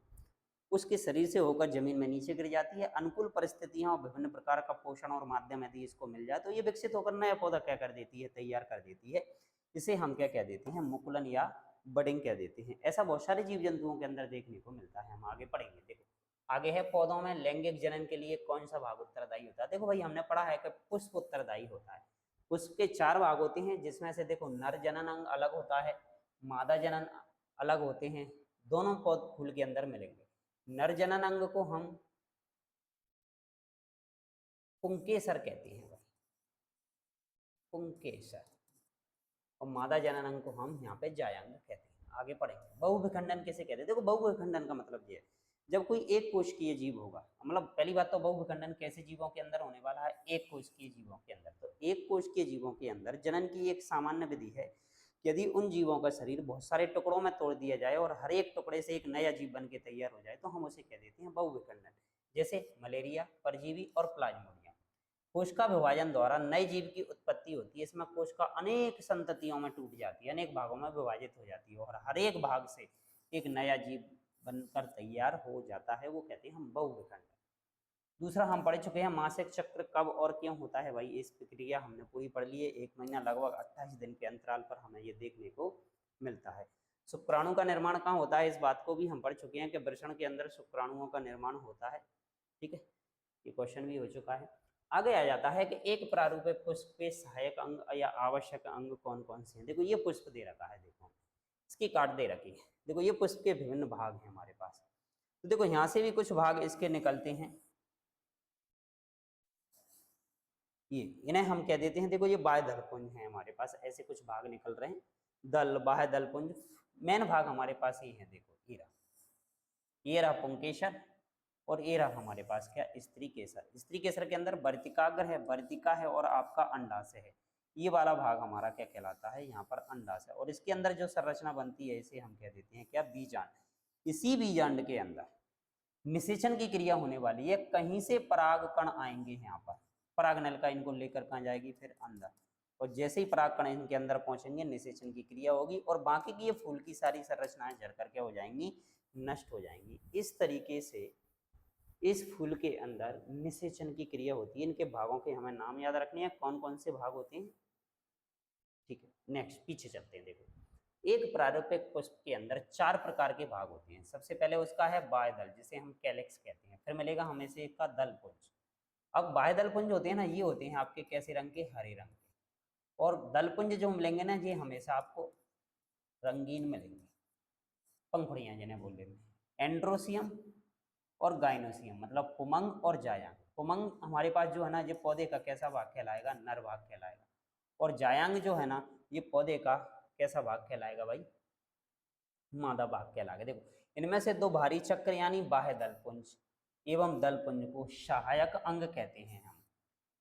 उसके शरीर से होकर जमीन में नीचे गिर जाती है। अनुकूल परिस्थितियां और विभिन्न प्रकार का पोषण और माध्यम यदि इसको मिल जाए तो ये विकसित होकर नया पौधा क्या कर देती है, तैयार कर देती है। इसे हम क्या कह देते हैं, मुकुलन या बडिंग कह देते हैं। ऐसा बहुत सारे जीव जंतुओं के अंदर देखने को मिलता है। हम आगे पढ़ेंगे। देखो आगे है पौधों में लैंगिक जनन के लिए कौन सा भाग उत्तरदायी होता है। देखो भाई हमने पढ़ा है कि पुष्प उत्तरदायी होता है। पुष्प के 4 भाग होते हैं, जिसमें से देखो नर जनन अंग अलग होता है, मादा जनन अलग होते हैं, दोनों पौध फूल के अंदर मिलेंगे। नर जनन अंग को हम पुंकेसर कहते हैं, पुंकेसर, और मादा जनन अंग को हम यहाँ पे जायांग कहते हैं। आगे पढ़ेंगे। बहुविखंडन किसे कहते हैं। देखो बहुविखंडन का मतलब ये है जब कोई एक कोशिकीय जीव होगा, मतलब पहली बात तो बहुविखंडन कैसे जीवों के अंदर होने वाला है, एक कोशिकीय जीवों के अंदर। तो एक कोशिकीय जीवों के अंदर जनन की एक सामान्य विधि है। यदि उन जीवों का शरीर बहुत सारे टुकड़ों में तोड़ दिया जाए और हर एक टुकड़े से एक नया जीव बन के तैयार हो जाए तो हम उसे कह देते हैं बहुविखंडन। जैसे मलेरिया, परजीवी और प्लाज्मोडियम। कोशिका विभाजन द्वारा नए जीव की उत्पत्ति होती है। इसमें कोशिका अनेक संततियों में टूट जाती है, अनेक भागों में विभाजित हो जाती है, और हर एक भाग से एक नया जीव बनकर तैयार हो जाता है, वो कहते हैं हम बहुविखंडन। दूसरा हम पढ़ चुके हैं मासिक चक्र कब और क्यों होता है। भाई इस प्रक्रिया हमने पूरी पढ़ ली है। 1 महीना लगभग 28 दिन के अंतराल पर हमें ये देखने को मिलता है। शुक्राणु का निर्माण कहाँ होता है, इस बात को भी हम पढ़ चुके हैं कि वृषण के अंदर शुक्राणुओं का निर्माण होता है। ठीक है, ये क्वेश्चन भी हो चुका है। आगे आ जाता है कि एक प्रारूप पुष्प के सहायक अंग या आवश्यक अंग कौन कौन से हैं। देखो ये पुष्प दे रखा है, देखो इसकी काट दे रखी है। देखो ये पुष्प के विभिन्न भाग हैं हमारे पास। तो देखो यहाँ से भी कुछ भाग इसके निकलते हैं, ये इन्हें हम कह देते हैं, देखो ये बाह्य दलपुंज है हमारे पास, ऐसे कुछ भाग निकल रहे हैं। दल, बाह्य दलपुंज, मेन भाग हमारे पास ये है। देखो ये रहा पुंकेसर, और ये रहा हमारे पास क्या, स्त्री केसर। स्त्री केसर के अंदर वर्तिकाग्र है, वर्तिका है, और आपका अंडाशय है। ये वाला भाग हमारा क्या कहलाता है, यहाँ पर अंडाशय। और इसके अंदर जो संरचना बनती है इसे हम कह देते हैं क्या, बीजांड। इसी बीजांड के अंदर निषेचन की क्रिया होने वाली है। कहीं से पराग कण आएंगे यहाँ पर, पराग नलिका इनको लेकर कहाँ जाएगी, फिर अंदर, और जैसे ही पराग कण इनके अंदर पहुंचेंगे निषेचन की क्रिया होगी, और बाकी की ये फूल की सारी संरचनाएं झड़ करके हो जाएंगी, नष्ट हो जाएंगी। इस तरीके से इस फूल के अंदर निषेचन की क्रिया होती है। इनके भागों के हमें नाम याद रखने हैं, कौन कौन से भाग होते हैं। ठीक है, नेक्स्ट पीछे चलते हैं। देखो, एक प्रारूपिक पुष्प के अंदर 4 प्रकार के भाग होते हैं। सबसे पहले उसका है बाह्य दल, जिसे हम कैलेक्स कहते हैं। फिर मिलेगा हमें से एक का दल पुंज। अब बाह्य दल पुंज होते हैं ना, ये होते हैं आपके कैसे रंग के, हरे रंग के। और दल पुंज जो मिलेंगे ना, ये हमेशा आपको रंगीन मिलेंगे, पंखुड़ियां जिन्हें बोल देते हैं। एंड्रोसियम और गाइनोसियम, मतलब पुमंग और जायांग। पुमंग हमारे पास जो है ना, ये पौधे का कैसा भाग कहलाएगा, नर भाग कहलाएगा। और जायांग जो है ना, ये पौधे का कैसा भाग कहलाएगा भाई, मादा भाग कहलाएगा। देखो, इनमें से दो भारी चक्र यानी बाह्य दलपुंज एवं दलपुंज को सहायक अंग कहते हैं हम,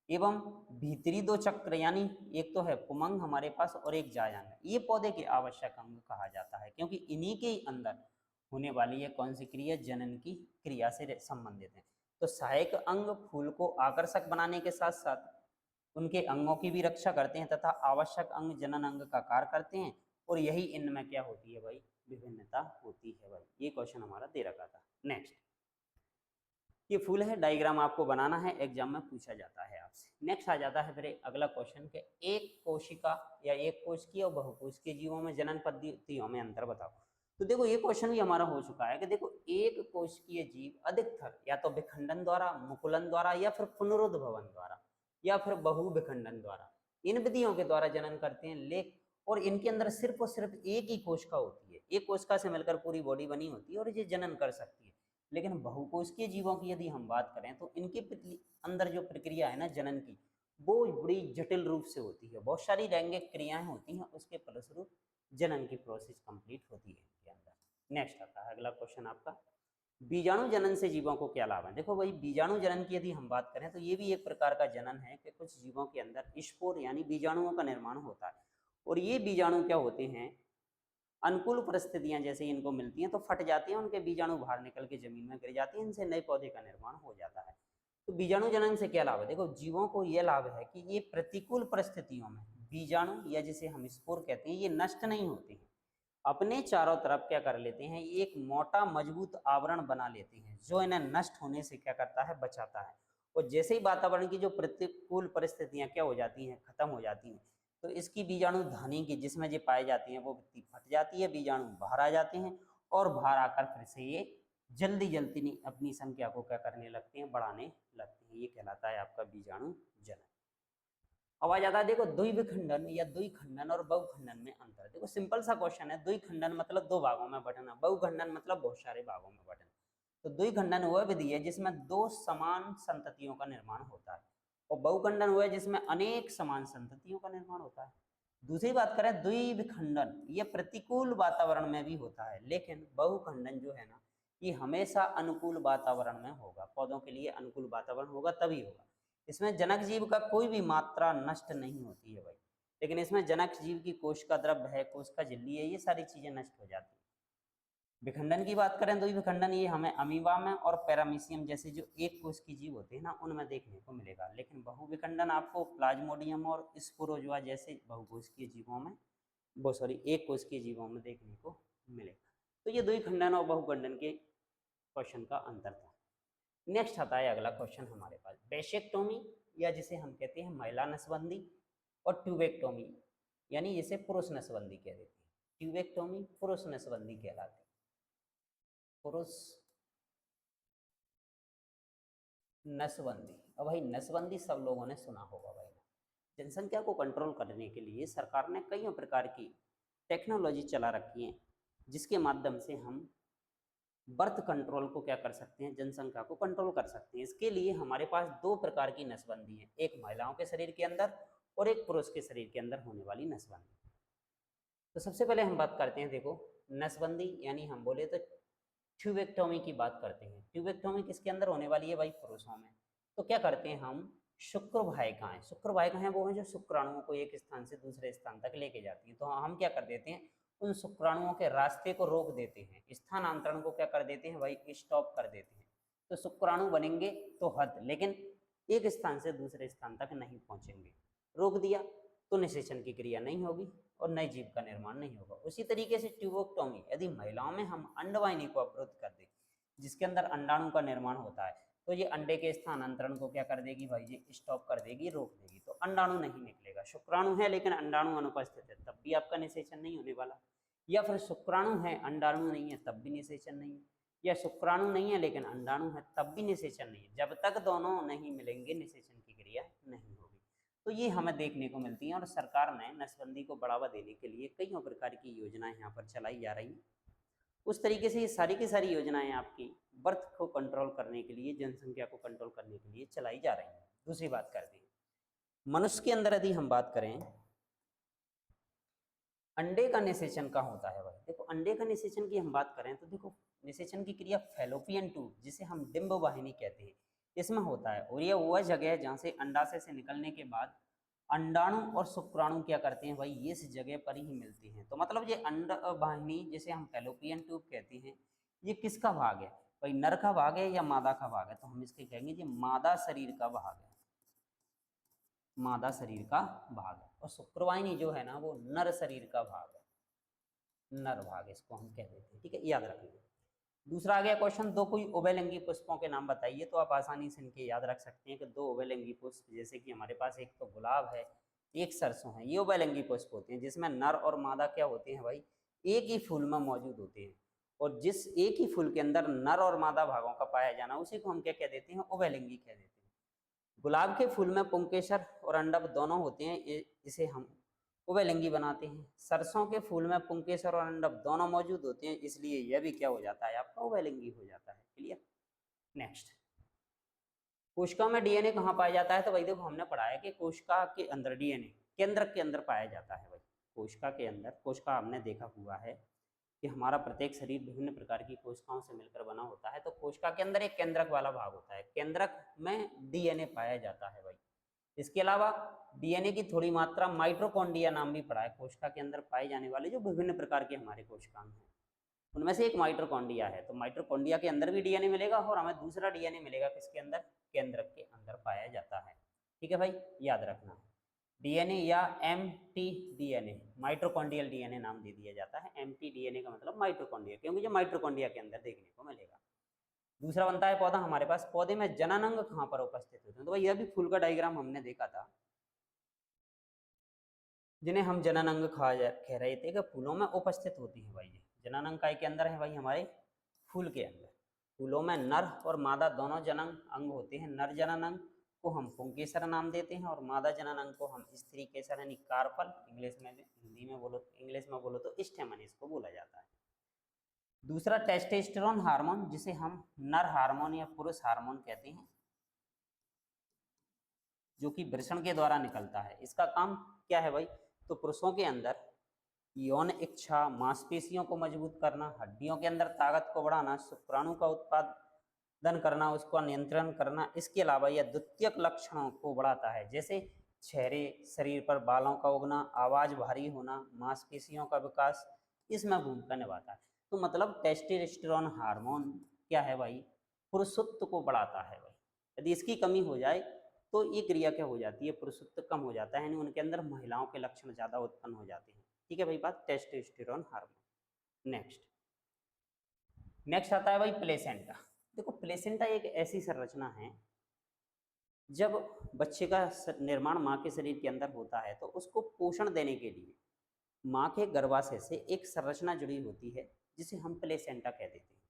एवं भीतरी दो चक्र यानी एक तो है पुमंग हमारे पास और एक जायांग, ये पौधे के आवश्यक अंग कहा जाता है, क्योंकि इन्हीं के अंदर होने वाली ये कौन सी क्रिया, जनन की क्रिया से संबंधित है। तो सहायक अंग फूल को आकर्षक बनाने के साथ साथ उनके अंगों की भी रक्षा करते हैं, तथा आवश्यक अंग जनन अंग का कार्य करते हैं। और यही इनमें क्या होती है भाई, विभिन्नता होती है भाई। ये क्वेश्चन हमारा दे रखा था। नेक्स्ट, ये फूल है, डायग्राम आपको बनाना है, एग्जाम में पूछा जाता है आपसे। नेक्स्ट आ जाता है फिर अगला क्वेश्चन के, एक कोशिका या एक कोशिकीय और बहुकोशिकीय जीवों में जनन पद्धतियों में अंतर बताओ। तो देखो, ये क्वेश्चन भी हमारा हो चुका है कि देखो, एक कोशिकीय जीव अधिकतर या तो विखंडन द्वारा, मुकुलन द्वारा, या फिर पुनरुद्भवन द्वारा, या फिर बहु विखंडन द्वारा, इन विधियों के द्वारा जनन करते हैं। लेख और इनके अंदर सिर्फ और सिर्फ एक ही कोशिका होती है, एक कोशिका से मिलकर पूरी बॉडी बनी होती है और ये जनन कर सकती है। लेकिन बहुकोशिकीय जीवों की यदि हम बात करें तो इनके अंदर जो प्रक्रिया है ना जनन की, वो बड़ी जटिल रूप से होती है। बहुत सारी लैंगिक क्रियाएं होती हैं, उसके फलस्वरूप जनन की प्रोसेस कंप्लीट होती है इनके अंदर। नेक्स्ट आता है अगला क्वेश्चन आपका, बीजाणु जनन से जीवों को क्या लाभ है। देखो भाई, बीजाणु जनन की यदि हम बात करें तो ये भी एक प्रकार का जनन है कि कुछ जीवों के अंदर स्पोर यानी बीजाणुओं का निर्माण होता है। और ये बीजाणु क्या होते हैं, अनुकूल परिस्थितियां जैसे इनको मिलती हैं तो फट जाती हैं, उनके बीजाणु बाहर निकल के जमीन में गिर जाती हैं, इनसे नए पौधे का निर्माण हो जाता है। तो बीजाणु जनन से क्या लाभ है, देखो जीवों को यह लाभ है कि ये प्रतिकूल परिस्थितियों में बीजाणु या जिसे हम स्पोर कहते हैं, ये नष्ट नहीं होते हैं, अपने चारों तरफ क्या कर लेते हैं, एक मोटा मजबूत आवरण बना लेते हैं, जो इन्हें नष्ट होने से क्या करता है, बचाता है। और जैसे ही वातावरण की जो प्रतिकूल परिस्थितियां क्या हो जाती हैं, खत्म हो जाती हैं, तो इसकी बीजाणु धानी की जिसमें ये पाई जाती हैं वो फट जाती है, बीजाणु बाहर आ जाते हैं, और बाहर आकर फिर से ये जल्दी जल्दी अपनी संख्या को क्या करने लगते हैं, बढ़ाने लगते हैं। ये कहलाता है आपका बीजाणु जनन। अब आ जाता है देखो, द्विविखंडन या द्विखंडन और बहुखंडन में अंतर। देखो सिंपल सा क्वेश्चन है, द्विखंडन मतलब दो भागों में बंटना, बहुखंडन मतलब बहुत सारे भागों में बंटना। तो द्विखंडन वह विधि है जिसमें दो समान संततियों का निर्माण होता है, और बहुखंडन हुआ है जिसमें अनेक समान संततियों का निर्माण होता है। दूसरी बात करें द्विविखंडन, ये प्रतिकूल वातावरण में भी होता है, लेकिन बहुखंडन जो है ना, ये हमेशा अनुकूल वातावरण में होगा, पौधों के लिए अनुकूल वातावरण होगा तभी होगा। इसमें जनक जीव का कोई भी मात्रा नष्ट नहीं होती है भाई, लेकिन इसमें जनक जीव की कोशिका द्रव्य है, कोशिका झिल्ली है, ये सारी चीजें नष्ट हो जाती है। विखंडन की बात करें तो विखंडन ये हमें अमीबा में और पैरामीशियम जैसे जो एक कोश की जीव होते हैं ना, उनमें देखने को मिलेगा। लेकिन बहुविखंडन आपको प्लाज्मोडियम और स्पोरोजोआ जैसे बहुकोशिकीय जीवों में, एक कोशिकीय जीवों में देखने को मिलेगा। तो ये द्विखंडन और बहुखंडन के क्वेश्चन का अंतर था। नेक्स्ट आता है अगला क्वेश्चन हमारे पास, वेसेक्टोमी या जिसे हम कहते हैं महिला नसबंदी, और ट्यूबेक्टोमी यानी जिसे पुरुष नसबंदी कह देते हैं। ट्यूबेक्टोमी पुरुष नसबंदी कहलाती है, पुरुष नसबंदी। अब भाई नसबंदी सब लोगों ने सुना होगा भाई। जनसंख्या को कंट्रोल करने के लिए सरकार ने कई प्रकार की टेक्नोलॉजी चला रखी है, जिसके माध्यम से हम बर्थ कंट्रोल को क्या कर सकते हैं, जनसंख्या को कंट्रोल कर सकते हैं। इसके लिए हमारे पास दो प्रकार की नसबंदी है, एक महिलाओं के शरीर के अंदर और एक पुरुष के शरीर के अंदर होने वाली नसबंदी। तो सबसे पहले हम बात करते हैं, देखो नसबंदी यानी हम बोले तो ट्यूबेक्टोमी की बात करते हैं। ट्यूबेक्टोमी किसके अंदर होने वाली है भाई, पुरुषों में। तो क्या करते हैं हम, शुक्र वाहिकाएं वो हैं जो शुक्राणुओं को एक स्थान से दूसरे स्थान तक लेके जाती हैं। तो हम क्या कर देते हैं, उन शुक्राणुओं के रास्ते को रोक देते हैं, स्थानांतरण को क्या कर देते हैं भाई, स्टॉप कर देते हैं। तो शुक्राणु बनेंगे तो हद, लेकिन एक स्थान से दूसरे स्थान तक नहीं पहुंचेंगे। रोक दिया तो निषेचन की क्रिया नहीं होगी और नए जीव का निर्माण नहीं होगा। उसी तरीके से ट्यूबोक्टोमी, यदि महिलाओं में हम अंडवाहिनी को अवरुद्ध कर दें, जिसके अंदर अंडाणु का निर्माण होता है, तो ये अंडे के स्थानांतरण को क्या कर देगी भाई, ये स्टॉप कर देगी, रोक देगी। तो अंडाणु नहीं निकलेगा। शुक्राणु है लेकिन अंडाणु अनुपस्थित है, तब भी आपका निषेचन नहीं होने वाला। या फिर शुक्राणु है अंडाणु नहीं है, तब भी निषेचन नहीं है। या शुक्राणु नहीं है लेकिन अंडाणु है, तब भी निषेचन नहीं है। जब तक दोनों नहीं मिलेंगे निषेचन की क्रिया नहीं होगी। तो ये हमें देखने को मिलती है और सरकार ने नसबंदी को बढ़ावा देने के लिए कई प्रकार की योजनाएं यहाँ पर चलाई जा रही हैं। उस तरीके से ये सारी की सारी योजनाएं आपकी बर्थ को कंट्रोल करने के लिए, जनसंख्या को कंट्रोल करने के लिए चलाई जा रही हैं। दूसरी बात करते हैं मनुष्य के अंदर यदि हम बात करें अंडे का निषेचन कहाँ होता है भाई। देखो अंडे का निषेचन की हम बात करें तो देखो निषेचन की क्रिया फैलोपियन ट्यूब जिसे हम डिंब वाहिनी कहते हैं इसमें होता है। और यह वह जगह है जहाँ से अंडाशय से निकलने के बाद अंडाणु और शुक्राणु क्या करते हैं भाई, ये इस जगह पर ही मिलते हैं। तो मतलब ये अंड वाहिनी जिसे हम फैलोपियन ट्यूब कहते हैं ये किसका भाग है भाई, नर का भाग है या मादा का भाग है। तो हम इसके कहेंगे ये मादा शरीर का भाग है, मादा शरीर का भाग है। और शुक्रवाहिनी जो है ना वो नर शरीर का भाग है, नर भाग इसको हम कह देते हैं। ठीक है, याद रखिए। दूसरा आ गया क्वेश्चन, दो कोई उभयलिंगी पुष्पों के नाम बताइए। तो आप आसानी से इनके याद रख सकते हैं कि दो उभयलिंगी पुष्प, जैसे कि हमारे पास एक तो गुलाब है एक सरसों है, ये उभयलिंगी पुष्प होते हैं जिसमें नर और मादा क्या होते हैं भाई, एक ही फूल में मौजूद होते हैं। और जिस एक ही फूल के अंदर नर और मादा भागों का पाया जाना उसी को हम क्या कह देते हैं, उभयलिंगी कह देते हैं। गुलाब के फूल में पुंकेसर और अंडक दोनों होते हैं, इसे हम उभयलिंगी बनाते हैं। सरसों के फूल में पुंकेसर और अंडक दोनों मौजूद होते हैं, इसलिए यह भी क्या हो जाता है आपका, उभयलिंगी हो जाता है। क्लियर। नेक्स्ट, कोशिका में डीएनए कहाँ पाया जाता है। तो भाई देखो हमने पढ़ा है कि कोशिका के अंदर डीएनए केंद्रक के अंदर पाया जाता है भाई। कोशिका के अंदर, कोशिका हमने देखा हुआ है कि हमारा प्रत्येक शरीर विभिन्न प्रकार की कोशिकाओं से मिलकर बना होता है। तो कोशिका के अंदर एक केंद्रक वाला भाग होता है, केंद्रक में डीएनए पाया जाता है भाई। इसके अलावा डीएनए की थोड़ी मात्रा माइटोकॉन्ड्रिया नाम भी पढ़ा है, कोशिका के अंदर पाए जाने वाले जो विभिन्न प्रकार के हमारे कोशिकांग हैं उनमें से एक माइटोकॉन्ड्रिया है। तो माइटोकॉन्ड्रिया के अंदर भी डीएनए मिलेगा और हमें दूसरा डीएनए मिलेगा किसके अंदर, केंद्रक के अंदर पाया जाता है। ठीक है भाई, याद रखना। डीएनए या एमटी डीएनए, माइटोकॉन्ड्रियल डीएनए नाम दे दिया जाता है। एमटी डीएनए का मतलब माइटोकॉन्ड्रिया, क्योंकि जो माइटोकॉन्ड्रिया के अंदर देखने को मिलेगा। दूसरा बनता है पौधा हमारे पास, पौधे में जननांग कहाँ पर उपस्थित होते हैं। तो भाई यह भी फूल का डायग्राम हमने देखा था, जिन्हें हम जननांग कह रहे थे कि फूलों में उपस्थित होती है भाई। ये जननांग काय के अंदर है भाई, हमारे फूल के अंदर। फूलों में नर और मादा दोनों जनन अंग होते हैं। नर जननांग को हम पुंकेसर नाम देते हैं और मादा जननांग को हम स्त्री केसर यानी कार्पल, इंग्लिश में इंग्लिश में बोलो तो स्टेमन इसको बोला जाता है। दूसरा टेस्टोस्टेरोन हार्मोन जिसे हम नर हार्मोन या पुरुष हार्मोन कहते हैं, जो कि वृषण के द्वारा निकलता है। इसका काम क्या है भाई, तो पुरुषों के अंदर यौन इच्छा, मांसपेशियों को मजबूत करना, हड्डियों के अंदर ताकत को बढ़ाना, शुक्राणु का उत्पादन करना, उसका नियंत्रण करना। इसके अलावा यह द्वितीयक लक्षणों को बढ़ाता है, जैसे चेहरे, शरीर पर बालों का उगना, आवाज भारी होना, मांसपेशियों का विकास, इसमें भूमिका निभाता है। तो मतलब टेस्टोस्टेरोन हार्मोन क्या है भाई, पुरुषत्व को बढ़ाता है भाई। यदि इसकी कमी हो जाए तो ये क्रिया क्या हो जाती है, पुरुषत्व कम हो जाता है, यानी उनके अंदर महिलाओं के लक्षण ज्यादा उत्पन्न हो जाते हैं। ठीक है भाई बात, टेस्टोस्टेरोन हार्मोन। नेक्स्ट आता है भाई प्लेसेंटा। देखो प्लेसेंटा एक ऐसी संरचना है, जब बच्चे का निर्माण माँ के शरीर के अंदर होता है तो उसको पोषण देने के लिए माँ के गर्भाशय से एक संरचना जुड़ी होती है जिसे हम प्लेसेंटा कह देते हैं।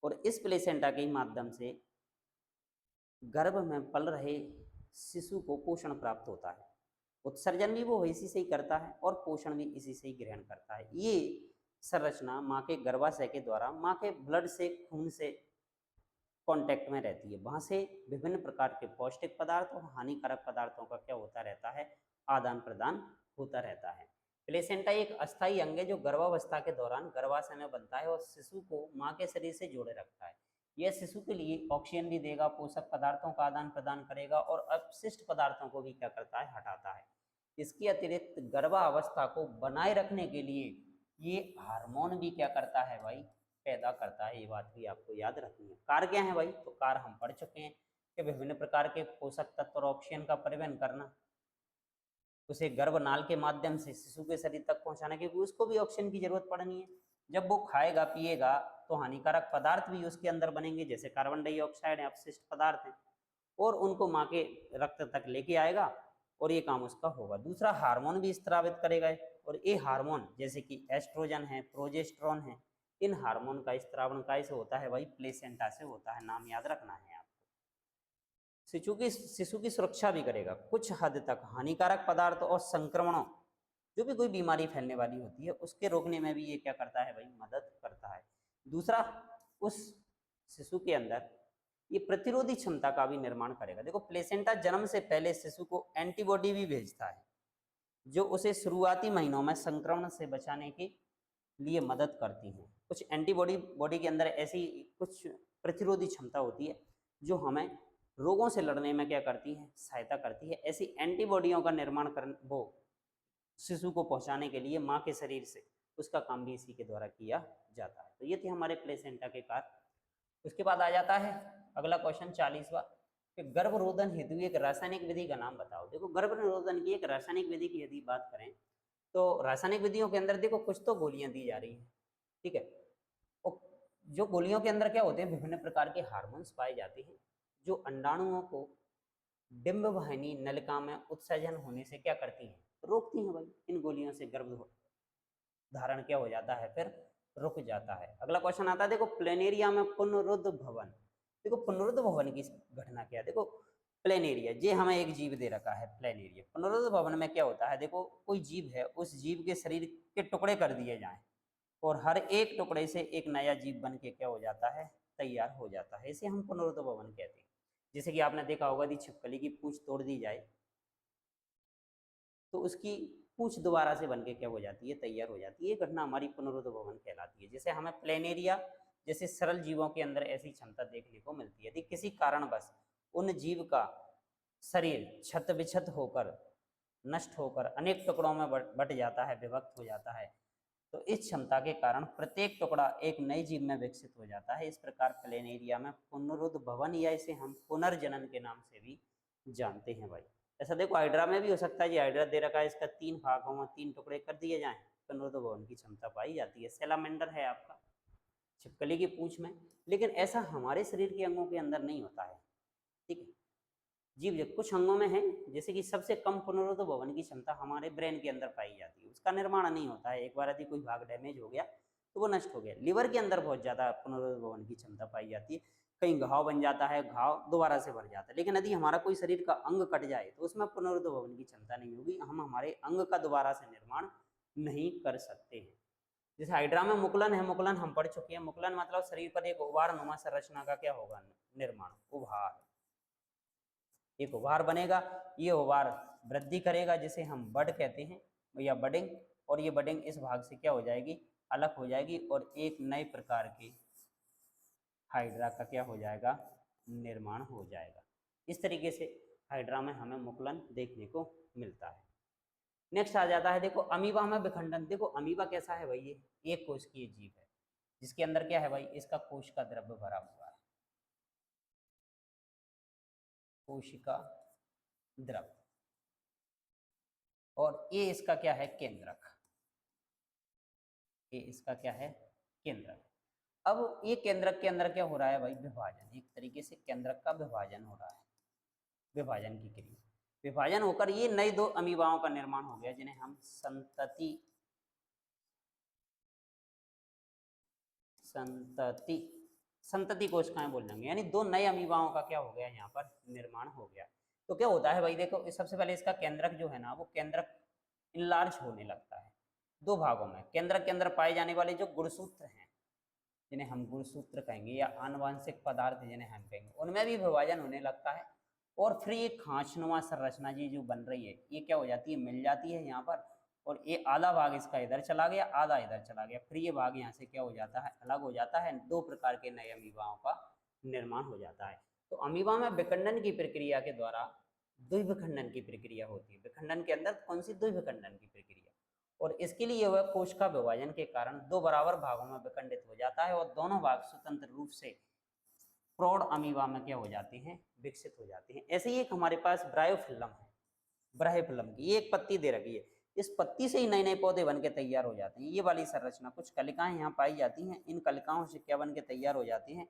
और इस प्लेसेंटा के माध्यम से गर्भ में पल रहे शिशु को पोषण प्राप्त होता है। उत्सर्जन भी वो इसी से ही करता है और पोषण भी इसी से ही ग्रहण करता है। ये संरचना माँ के गर्भाशय के द्वारा माँ के ब्लड से, खून से कांटेक्ट में रहती है। वहाँ से विभिन्न प्रकार के पौष्टिक पदार्थ और हानिकारक पदार्थों का क्या होता रहता है, आदान प्रदान होता रहता है। प्लेसेंटा एक अस्थायी अंग है जो गर्भावस्था के दौरान गर्भाशय में बनता है और शिशु को माँ के शरीर से जोड़े रखता है। यह शिशु के लिए ऑक्सीजन भी देगा, पोषक पदार्थों का आदान प्रदान करेगा और अपशिष्ट पदार्थों को भी क्या करता है, हटाता है। इसके अतिरिक्त गर्भावस्था को बनाए रखने के लिए ये हार्मोन भी क्या करता है भाई, पैदा करता है। ये बात भी आपको याद रखनी है। कार्य क्या है भाई, तो कार्य हम पढ़ चुके हैं कि विभिन्न प्रकार के पोषक तत्व और ऑक्सीजन का परिवहन करना, उसे गर्भनाल के माध्यम से शिशु के शरीर तक पहुंचाना, क्योंकि उसको भी ऑक्सीजन की जरूरत पड़नी है। जब वो खाएगा पिएगा तो हानिकारक पदार्थ भी उसके अंदर बनेंगे, जैसे कार्बन डाइऑक्साइड है, अपशिष्ट पदार्थ हैं, और उनको माँ के रक्त तक लेके आएगा और ये काम उसका होगा। दूसरा, हार्मोन भी स्रावित करेगा, और ये हार्मोन जैसे कि एस्ट्रोजन है, प्रोजेस्टेरोन है, इन हार्मोन का स्त्रावण कैसे होता है भाई? प्लेसेंटा से होता है। नाम याद रखना है आपको। शिशु की सुरक्षा भी करेगा, कुछ हद तक हानिकारक पदार्थ और संक्रमणों, जो भी कोई बीमारी फैलने वाली होती है उसके रोकने में भी ये क्या करता है भाई? मदद करता है। दूसरा, उस शिशु के अंदर ये प्रतिरोधी क्षमता का भी निर्माण करेगा। देखो, प्लेसेंटा जन्म से पहले शिशु को एंटीबॉडी भी भेजता है, जो उसे शुरुआती महीनों में संक्रमण से बचाने के लिए मदद करती हैं। कुछ एंटीबॉडी बॉडी के अंदर ऐसी कुछ प्रतिरोधी क्षमता होती है जो हमें रोगों से लड़ने में क्या करती है? सहायता करती है। ऐसी एंटीबॉडियों का निर्माण कर वो शिशु को पहुंचाने के लिए माँ के शरीर से, उसका काम भी इसी के द्वारा किया जाता है। तो ये थे हमारे प्लेसेंटा के कार्य। उसके बाद आ जाता है अगला क्वेश्चन 40वां कि गर्भरोधन हेतु एक रासायनिक विधि का नाम बताओ। देखो, गर्भरोधन की एक रासायनिक विधि की यदि बात करें तो रासायनिक विधियों के अंदर देखो कुछ तो गोलियां दी जा रही हैं, ठीक है। और जो गोलियों के अंदर क्या होते हैं? विभिन्न प्रकार के हार्मोन्स पाए जाते हैं जो अंडाणुओं को डिंब वाहिनी नलिका में उत्सर्जन होने से क्या करती हैं? रोकती हैं भाई। इन गोलियों से गर्भ धारण क्या हो जाता है? फिर रुक जाता है। अगला क्वेश्चन आता है, देखो प्लेनेरिया में पुनरुद्ध भवन। देखो, पुनरुद्ध भवन की घटना क्या है? देखो, प्लेनेरिया, ये हमें एक जीव दे रखा है प्लेनेरिया। पुनरुद्ध भवन में क्या होता है? देखो, कोई जीव है, उस जीव के शरीर के टुकड़े कर दिए जाएं और हर एक टुकड़े से एक नया जीव बन के क्या हो जाता है? तैयार हो जाता है। इसे हम पुनरुद्ध भवन कहते हैं। जैसे कि आपने देखा होगा यदि छिपकली की पूंछ तोड़ दी जाए तो उसकी पूंछ दोबारा से बनके क्या हो जाती है? तैयार हो जाती है। ये घटना हमारी पुनरुद्ध भवन कहलाती है। जैसे हमें प्लेनेरिया जैसे सरल जीवों के अंदर ऐसी क्षमता देखने को मिलती है। यदि किसी कारणवश उन जीव का शरीर क्षत विक्षत होकर, नष्ट होकर अनेक टुकड़ों में बट जाता है, विभक्त हो जाता है, तो इस क्षमता के कारण प्रत्येक टुकड़ा एक नए जीव में विकसित हो जाता है। इस प्रकार प्लेनेरिया में पुनरुद्ध भवन, या इसे हम पुनर्जनन के नाम से भी जानते हैं भाई। ऐसा देखो, हाइड्रा में भी हो सकता है। ये हाइड्रा दे रखा है, इसका 3 भागों में 3 टुकड़े कर दिए जाएं, पुनरुद्ध भवन की क्षमता पाई जाती है। सैलामेंडर है आपका छिपकली की पूंछ में, लेकिन ऐसा हमारे शरीर के अंगों के अंदर नहीं होता है, ठीक है। जीव कुछ अंगों में है, जैसे कि सबसे कम पुनरुद्ध भवन की क्षमता हमारे ब्रेन के अंदर पाई जाती है, उसका निर्माण नहीं होता है। एक बार यदि कोई भाग डैमेज हो गया तो वो नष्ट हो गया। लिवर के अंदर बहुत ज़्यादा पुनरुद्ध भवन की क्षमता पाई जाती है। कहीं घाव बन जाता है, घाव दोबारा से भर जाता है, लेकिन यदि हमारा कोई शरीर का अंग कट जाए तो उसमें पुनरुद्ध भवन की क्षमता नहीं होगी। हम हमारे अंग का दोबारा से निर्माण नहीं कर सकते हैं। जैसे हाइड्रा में मुकुलन है, मुकुलन हम पढ़ चुके हैं। मुकुलन मतलब शरीर पर एक उभार नुमा संरचना का क्या होगा? निर्माण। उभार, एक उभार बनेगा, ये उभार वृद्धि करेगा जिसे हम बड कहते हैं या बडिंग, और ये बडिंग इस भाग से क्या हो जाएगी? अलग हो जाएगी और एक नए प्रकार के हाइड्रा का क्या हो जाएगा? निर्माण हो जाएगा। इस तरीके से हाइड्रा में हमें मुकुलन देखने को मिलता है। नेक्स्ट आ जाता है, देखो अमीबा में विखंडन। देखो अमीबा कैसा है भाई? ये एक कोशिकीय जीव है जिसके अंदर क्या है भाई? इसका कोशिका द्रव्य भरा हुआ है, कोशिका द्रव्य, और ये इसका क्या है? केंद्रक। ये इसका क्या है? केंद्रक। अब ये केंद्रक के अंदर क्या हो रहा है भाई? विभाजन। एक तरीके से केंद्रक का विभाजन हो रहा है, विभाजन की क्रिया। विभाजन होकर ये नए 2 अमीबाओं का निर्माण हो गया जिन्हें हम संतति कोशिकाएं बोल देंगे। यानी 2 नए अमीबाओं का क्या हो गया? यहाँ पर निर्माण हो गया। तो क्या होता है भाई? देखो, सबसे पहले इसका केंद्रक जो है ना, वो केंद्रक इनलार्ज होने लगता है 2 भागों में। केंद्रक के अंदर पाए जाने वाले जो गुणसूत्र हैं, जिन्हें हम गुणसूत्र कहेंगे, या आनुवांशिक पदार्थ जिन्हें हम कहेंगे, उनमें भी विभाजन होने लगता है। और फिर ये खांचनुमा संरचना जी जो बन रही है, ये क्या हो जाती है? मिल जाती है यहाँ पर, और ये आधा भाग इसका इधर चला गया, आधा इधर चला गया, फिर ये भाग यहाँ से क्या हो जाता है? अलग हो जाता है। 2 प्रकार के नए अमीबाओं का निर्माण हो जाता है। तो अमीबा में विखंडन की प्रक्रिया के द्वारा द्विविखंडन की प्रक्रिया होती है। विखंडन के अंदर कौन सी? द्विविखंडन की प्रक्रिया। और इसके लिए वह कोशिका विभाजन के कारण 2 बराबर भागों में विखंडित हो जाता है, और दोनों भाग स्वतंत्र रूप से प्रौढ़ अमीबा में क्या हो जाते हैं? विकसित हो जाते हैं। ऐसे ही एक हमारे पास ब्रायोफिल्म है, ब्रायोफिल्म की ये एक पत्ती दे रखी है। इस पत्ती से ही नए नए पौधे बन के तैयार हो जाते हैं। ये वाली संरचना, कुछ कलिकाएं यहाँ पाई जाती हैं, इन कलिकाओं से क्या बन के तैयार हो जाते हैं,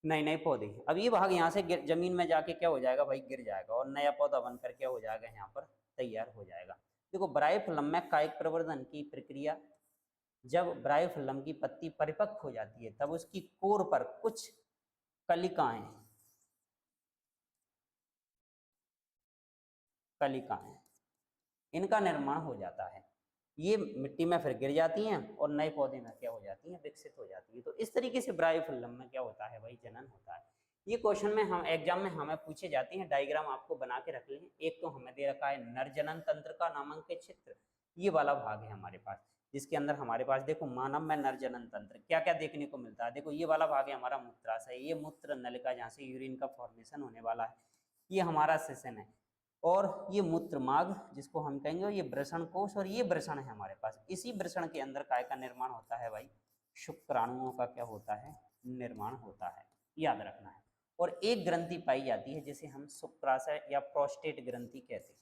नए नए पौधे। अब ये भाग यहाँ से जमीन में जाके क्या हो जाएगा भाई, गिर जाएगा और नया पौधा बनकर क्या हो जाएगा, यहाँ पर तैयार हो जाएगा। देखो ब्रायोफिल्म में कायिक प्रवर्धन की प्रक्रिया, जब ब्रायोफिल्म की पत्ती परिपक्व हो जाती है तब उसकी कोर पर कुछ कलिकाएं इनका निर्माण हो जाता है। ये मिट्टी में फिर गिर जाती हैं और नए पौधे में क्या हो जाती हैं, विकसित हो जाती है। तो इस तरीके से ब्रायोफिल्म में क्या होता है भाई, जनन होता है। ये क्वेश्चन में हम एग्जाम में हमें पूछे जाते हैं, डायग्राम आपको बना के रख लें। एक तो हमें दे रखा है नर जनन तंत्र का नामांकित क्षेत्र, ये वाला भाग है हमारे पास, जिसके अंदर हमारे पास देखो मानव में नर जनन तंत्र क्या क्या देखने को मिलता है। देखो ये वाला भाग है हमारा मूत्राशय, ये मूत्र नलिका जहाँ से यूरिन का फॉर्मेशन होने वाला है, ये हमारा सेशन है। और ये मूत्र मार्ग जिसको हम कहेंगे, ये वृषण कोश, और ये वृषण है हमारे पास। इसी वृषण के अंदर काय का निर्माण होता है भाई, शुक्राणुओं का क्या होता है, निर्माण होता है, याद रखना है। और एक ग्रंथि पाई जाती है जिसे हम शुक्राशय या प्रोस्टेट ग्रंथि कहते हैं।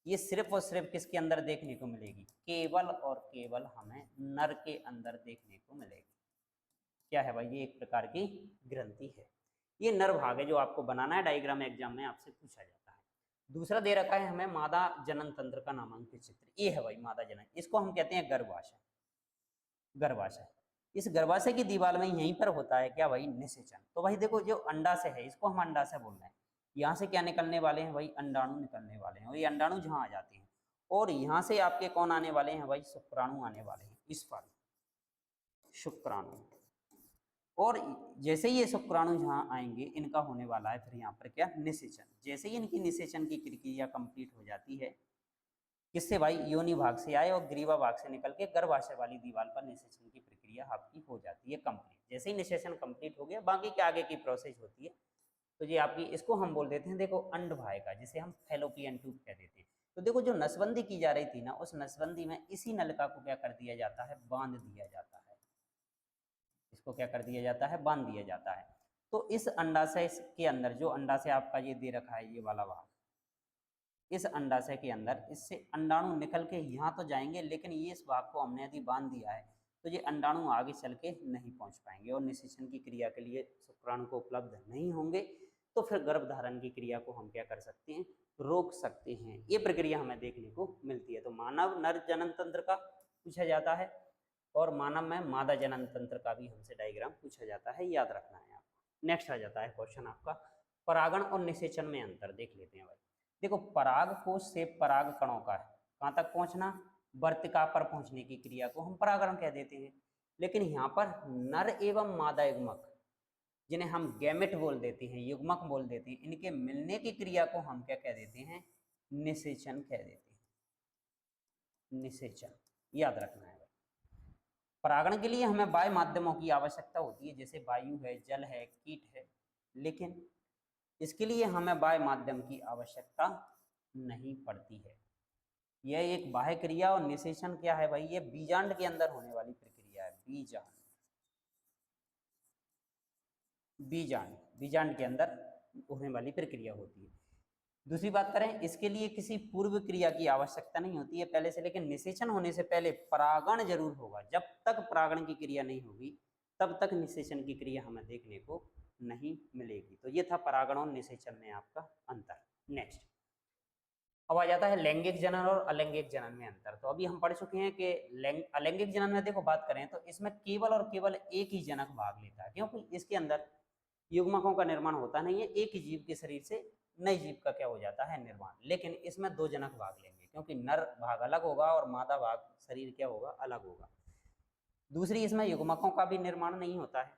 ये सिर्फ और सिर्फ किसके अंदर देखने को मिलेगी, केवल और केवल हमें नर के अंदर देखने को मिलेगी। क्या है भाई, ये एक प्रकार की ग्रंथि है। ये नर भाग है जो आपको बनाना है, डायग्राम एग्जाम में आपसे पूछा जाता है। दूसरा दे रखा है हमें मादा जनन तंत्र का नामांकित चित्र, ये है भाई मादा जनन, इसको हम कहते हैं गर्भाशय। गर्भाशय, इस गर्भाशय की दीवार में यहीं पर होता है क्या भाई, निषेचन। तो भाई देखो जो अंडाशय है, इसको हम अंडाशय बोल रहे हैं। यहाँ से क्या निकलने वाले हैं भाई, अंडाणु निकलने वाले हैं, और ये अंडाणु जहाँ आ जाते हैं, और यहाँ से आपके कौन आने वाले हैं भाई, शुक्राणु आने वाले हैं, इस पर शुक्राणु। और जैसे ही ये शुक्राणु जहाँ आएंगे, इनका होने वाला है फिर यहाँ पर क्या, निषेचन। जैसे ही इनकी निषेचन की प्रक्रिया कंप्लीट हो जाती है, किससे भाई, योनि भाग से आए और ग्रीवा भाग से निकल के गर्भाशय वाली दीवार पर निषेचन की प्रक्रिया आपकी हो जाती है कंप्लीट। जैसे ही निषेचन कंप्लीट हो गया, बाकी के आगे की प्रोसेस होती है। तो ये आपकी, इसको हम बोल देते हैं देखो अंड भायका, जिसे हम फैलोपियन ट्यूब कह देते हैं। तो देखो जो नसबंदी की जा रही थी ना, उस नसबंदी में इसी नलिका को क्या कर दिया जाता है, बांध दिया जाता है। इसको क्या कर दिया जाता है, बांध दिया जाता है। तो इस अंडाशय के अंदर, जो अंडाशय आपका ये दे रखा है, ये वाला भाग, इस अंडाशय के अंदर इससे अंडाणु निकल के यहाँ तो जाएंगे, लेकिन ये इस भाग को हमने यदि बांध दिया है तो ये अंडाणु आगे चल के नहीं पहुँच पाएंगे और निषेचन की क्रिया के लिए शुक्राणु को उपलब्ध नहीं होंगे। तो फिर गर्भधारण की क्रिया को हम क्या कर सकते हैं, रोक सकते हैं। ये प्रक्रिया हमें देखने को मिलती है। तो मानव नर जनन तंत्र का पूछा जाता है, और मानव में मादा जनन तंत्र का भी हमसे डायग्राम पूछा जाता है, याद रखना है आपको। नेक्स्ट आ जाता है क्वेश्चन आपका, परागण और निषेचन में अंतर देख लेते हैं भाई। देखो पराग कोश से पराग कणों का कहाँ तक पहुंचना, वर्तिका पर पहुंचने की क्रिया को हम परागण कह देते हैं। लेकिन यहाँ पर नर एवं मादा युग्मक, जिन्हें हम गैमेट बोल देते हैं, युग्मक बोल देते हैं, इनके मिलने की क्रिया को हम क्या कह देते हैं, निषेचन कह देते हैं। निषेचन, याद रखना है भाई। परागण के लिए हमें बाह्य माध्यमों की आवश्यकता होती है, जैसे वायु है, जल है, कीट है, लेकिन इसके लिए हमें बाह्य माध्यम की आवश्यकता नहीं पड़ती है। यह एक बाह्य क्रिया, और निषेचन क्या है भाई, ये बीजांड के अंदर होने वाली प्रक्रिया है। बीजांड, बीजांड, बीजांड के अंदर होने वाली प्रक्रिया होती है। दूसरी बात करें, इसके लिए किसी पूर्व क्रिया की आवश्यकता नहीं होती है पहले से, लेकिन निषेचन होने से पहले परागण जरूर होगा। जब तक परागण की क्रिया नहीं होगी तब तक निषेचन की क्रिया हमें देखने को नहीं मिलेगी। तो ये था परागण और निषेचन में आपका अंतर। नेक्स्ट अब आ जाता है लैंगिक जनन और अलैंगिक जनन में अंतर। तो अभी हम पढ़ चुके हैं कि अलैंगिक जनन में देखो बात करें तो इसमें केवल और केवल एक ही जनक भाग लेता है, क्योंकि इसके अंदर युग्मकों का निर्माण होता नहीं है। एक ही जीव के शरीर से नई जीव का क्या हो जाता है, निर्माण। लेकिन इसमें दो जनक भाग लेंगे, क्योंकि नर भाग अलग होगा और मादा भाग शरीर क्या होगा, अलग होगा। दूसरी, इसमें युग्मकों का भी निर्माण नहीं होता है,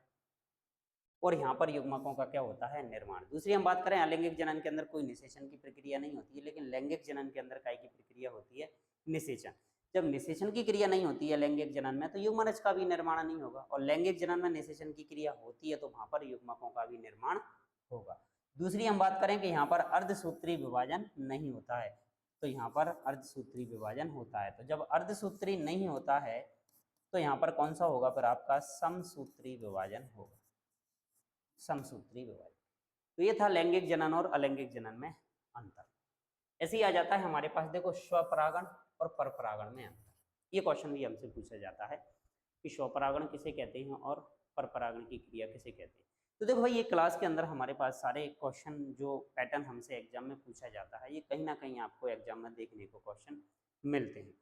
और यहाँ पर युग्मकों का क्या होता है, निर्माण। दूसरी हम बात करें, अलैंगिक जनन के अंदर कोई निषेचन की प्रक्रिया नहीं होती है, लेकिन लैंगिक जनन के अंदर काय की प्रक्रिया होती है, निषेचन। जब निषेचन की क्रिया नहीं होती है लैंगिक जनन में, तो युग्मनज का भी निर्माण नहीं होगा, और लैंगिक जनन में निषेचन की क्रिया होती है तो वहां पर युग्मकों का भी निर्माण होगा। दूसरी हम बात करें कि यहाँ पर अर्धसूत्री विभाजन नहीं होता है, तो यहाँ पर अर्धसूत्री विभाजन होता है। तो जब अर्धसूत्री नहीं होता है तो यहाँ पर कौन सा होगा, फिर आपका समसूत्री विभाजन होगा, समसूत्री विभाजन। तो ये था लैंगिक जनन और अलैंगिक जनन में अंतर। ऐसे ही आ जाता है हमारे पास, देखो स्वपरागण और परपरागण में अंतर, ये क्वेश्चन भी हमसे पूछा जाता है कि स्वपरागण किसे कहते हैं और परपरागण की क्रिया किसे कहते हैं। तो देखो भाई, ये क्लास के अंदर हमारे पास सारे क्वेश्चन जो पैटर्न हमसे एग्जाम में पूछा जाता है, ये कहीं ना कहीं आपको एग्जाम में देखने को क्वेश्चन मिलते हैं।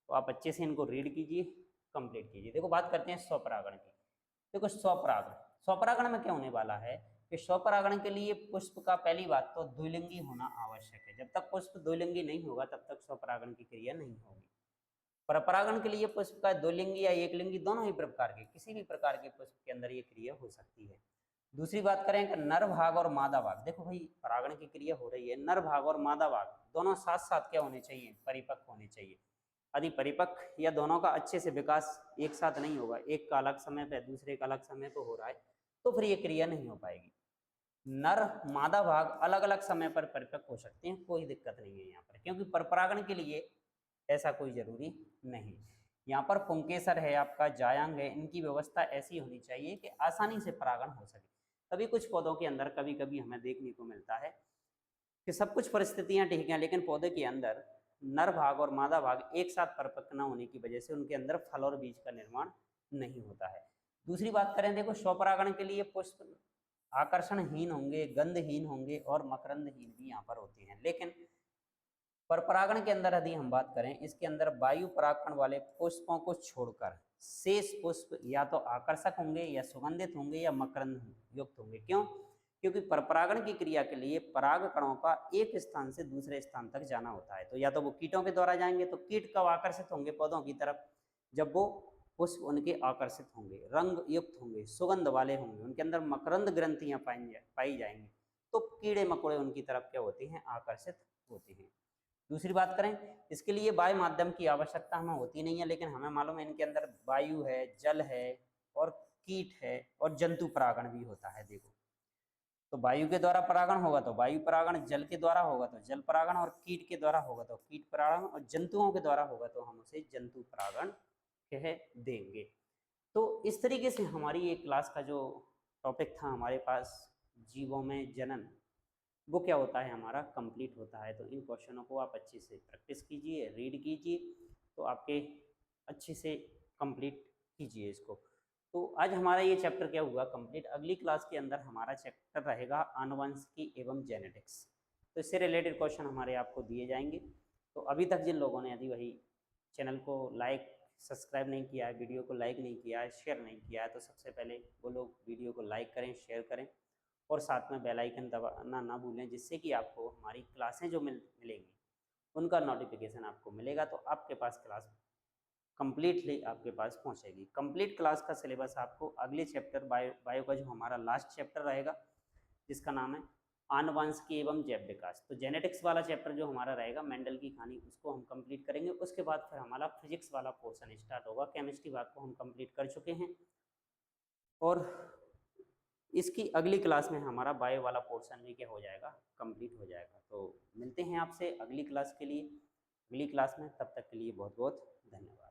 तो आप अच्छे से इनको रीड कीजिए, कंप्लीट कीजिए। देखो बात करते हैं स्वपरागण की। देखो स्वपरागण, स्वपरागण में क्या होने वाला है कि स्वपरागण के लिए पुष्प का पहली बात तो द्विलिंगी होना आवश्यक है। जब तक पुष्प द्विलिंगी नहीं होगा तब तक स्वपरागण की क्रिया नहीं होगी। परपरागण के लिए पुष्प का द्विलिंगी या एकलिंगी दोनों ही प्रकार के, किसी भी प्रकार के पुष्प के अंदर ये क्रिया हो सकती है। दूसरी बात करें कि नर भाग और मादा भाग, देखो भाई परागण की क्रिया हो रही है, नर भाग और मादा भाग दोनों साथ साथ क्या होने चाहिए, परिपक्व होने चाहिए। यदि परिपक्व या दोनों का अच्छे से विकास एक साथ नहीं होगा, एक का अलग समय पे दूसरे का अलग समय पे हो रहा है, तो फिर ये क्रिया नहीं हो पाएगी। नर मादा भाग अलग अलग समय पर परिपक्व हो सकते हैं, कोई दिक्कत नहीं है यहाँ पर, क्योंकि परपरागण के लिए ऐसा कोई जरूरी नहीं। यहाँ पर पुंकेसर है आपका, जायांग है, इनकी व्यवस्था ऐसी होनी चाहिए कि आसानी से परागण हो सके। तभी कुछ पौधों के अंदर कभी कभी हमें देखने को मिलता है कि सब कुछ परिस्थितियां ठीक हैं, लेकिन पौधे के अंदर नर भाग और मादा भाग एक साथ परिपक्व न होने की वजह से उनके अंदर फल और बीज का निर्माण नहीं होता है। दूसरी बात करें, देखो स्वपरागण के लिए पुष्प आकर्षणहीन होंगे, गंधहीन होंगे और मकरंदहीन भी यहाँ पर होते हैं। लेकिन परपरागण के अंदर यदि हम बात करें, इसके अंदर वायु परागण वाले पुष्पों को छोड़कर शेष पुष्प या तो आकर्षक होंगे या सुगंधित होंगे या मकरंद युक्त होंगे। क्यों? क्योंकि परपरागण की क्रिया के लिए पराग कणों का एक स्थान से दूसरे स्थान तक जाना होता है। तो या तो वो कीटों के द्वारा जाएंगे, तो कीट कब आकर्षित होंगे पौधों की तरफ, जब वो पुष्प उनके आकर्षित होंगे, रंग युक्त होंगे, सुगंध वाले होंगे, उनके अंदर मकरंद ग्रंथियां पाई जाएंगी, तो कीड़े मकोड़े उनकी तरफ क्या होते हैं, आकर्षित होते हैं। दूसरी बात करें, इसके लिए वायु माध्यम की आवश्यकता हमें होती नहीं है, लेकिन हमें मालूम है इनके अंदर वायु है, जल है और कीट है और जंतु परागण भी होता है। देखो, तो वायु के द्वारा परागण होगा तो वायु परागण, जल के द्वारा होगा तो जल परागण, और कीट के द्वारा होगा तो कीट परागण, और जंतुओं के द्वारा होगा तो हम उसे जंतु परागण कह देंगे। तो इस तरीके से हमारी ये क्लास का जो टॉपिक था हमारे पास, जीवों में जनन, वो क्या होता है, हमारा कंप्लीट होता है। तो इन क्वेश्चनों को आप अच्छे से प्रैक्टिस कीजिए, रीड कीजिए, तो आपके अच्छे से कंप्लीट कीजिए इसको। तो आज हमारा ये चैप्टर क्या हुआ कंप्लीट। अगली क्लास के अंदर हमारा चैप्टर रहेगा आनुवंशिकी एवं जेनेटिक्स। तो इससे रिलेटेड क्वेश्चन हमारे आपको दिए जाएंगे। तो अभी तक जिन लोगों ने यदि वही चैनल को लाइक सब्सक्राइब नहीं किया है, वीडियो को लाइक नहीं किया है, शेयर नहीं किया है, तो सबसे पहले वो लोग वीडियो को लाइक करें, शेयर करें और साथ में बेल आइकन दबाना ना भूलें, जिससे कि आपको हमारी क्लासें जो मिलेंगी उनका नोटिफिकेशन आपको मिलेगा। तो आपके पास क्लास कंप्लीटली आपके पास पहुंचेगी। कंप्लीट क्लास का सिलेबस आपको अगले चैप्टर बायो का जो हमारा लास्ट चैप्टर रहेगा, जिसका नाम है आनुवंशिकी एवं जैव विकास, तो जेनेटिक्स वाला चैप्टर जो हमारा रहेगा, मेंडल की कहानी, उसको हम कंप्लीट करेंगे। उसके बाद फिर हमारा फिजिक्स वाला पोर्शन स्टार्ट होगा। केमिस्ट्री भाग को हम कंप्लीट कर चुके हैं और इसकी अगली क्लास में हमारा बायो वाला पोर्शन भी क्या हो जाएगा, कंप्लीट हो जाएगा। तो मिलते हैं आपसे अगली क्लास के लिए, अगली क्लास में। तब तक के लिए बहुत बहुत धन्यवाद।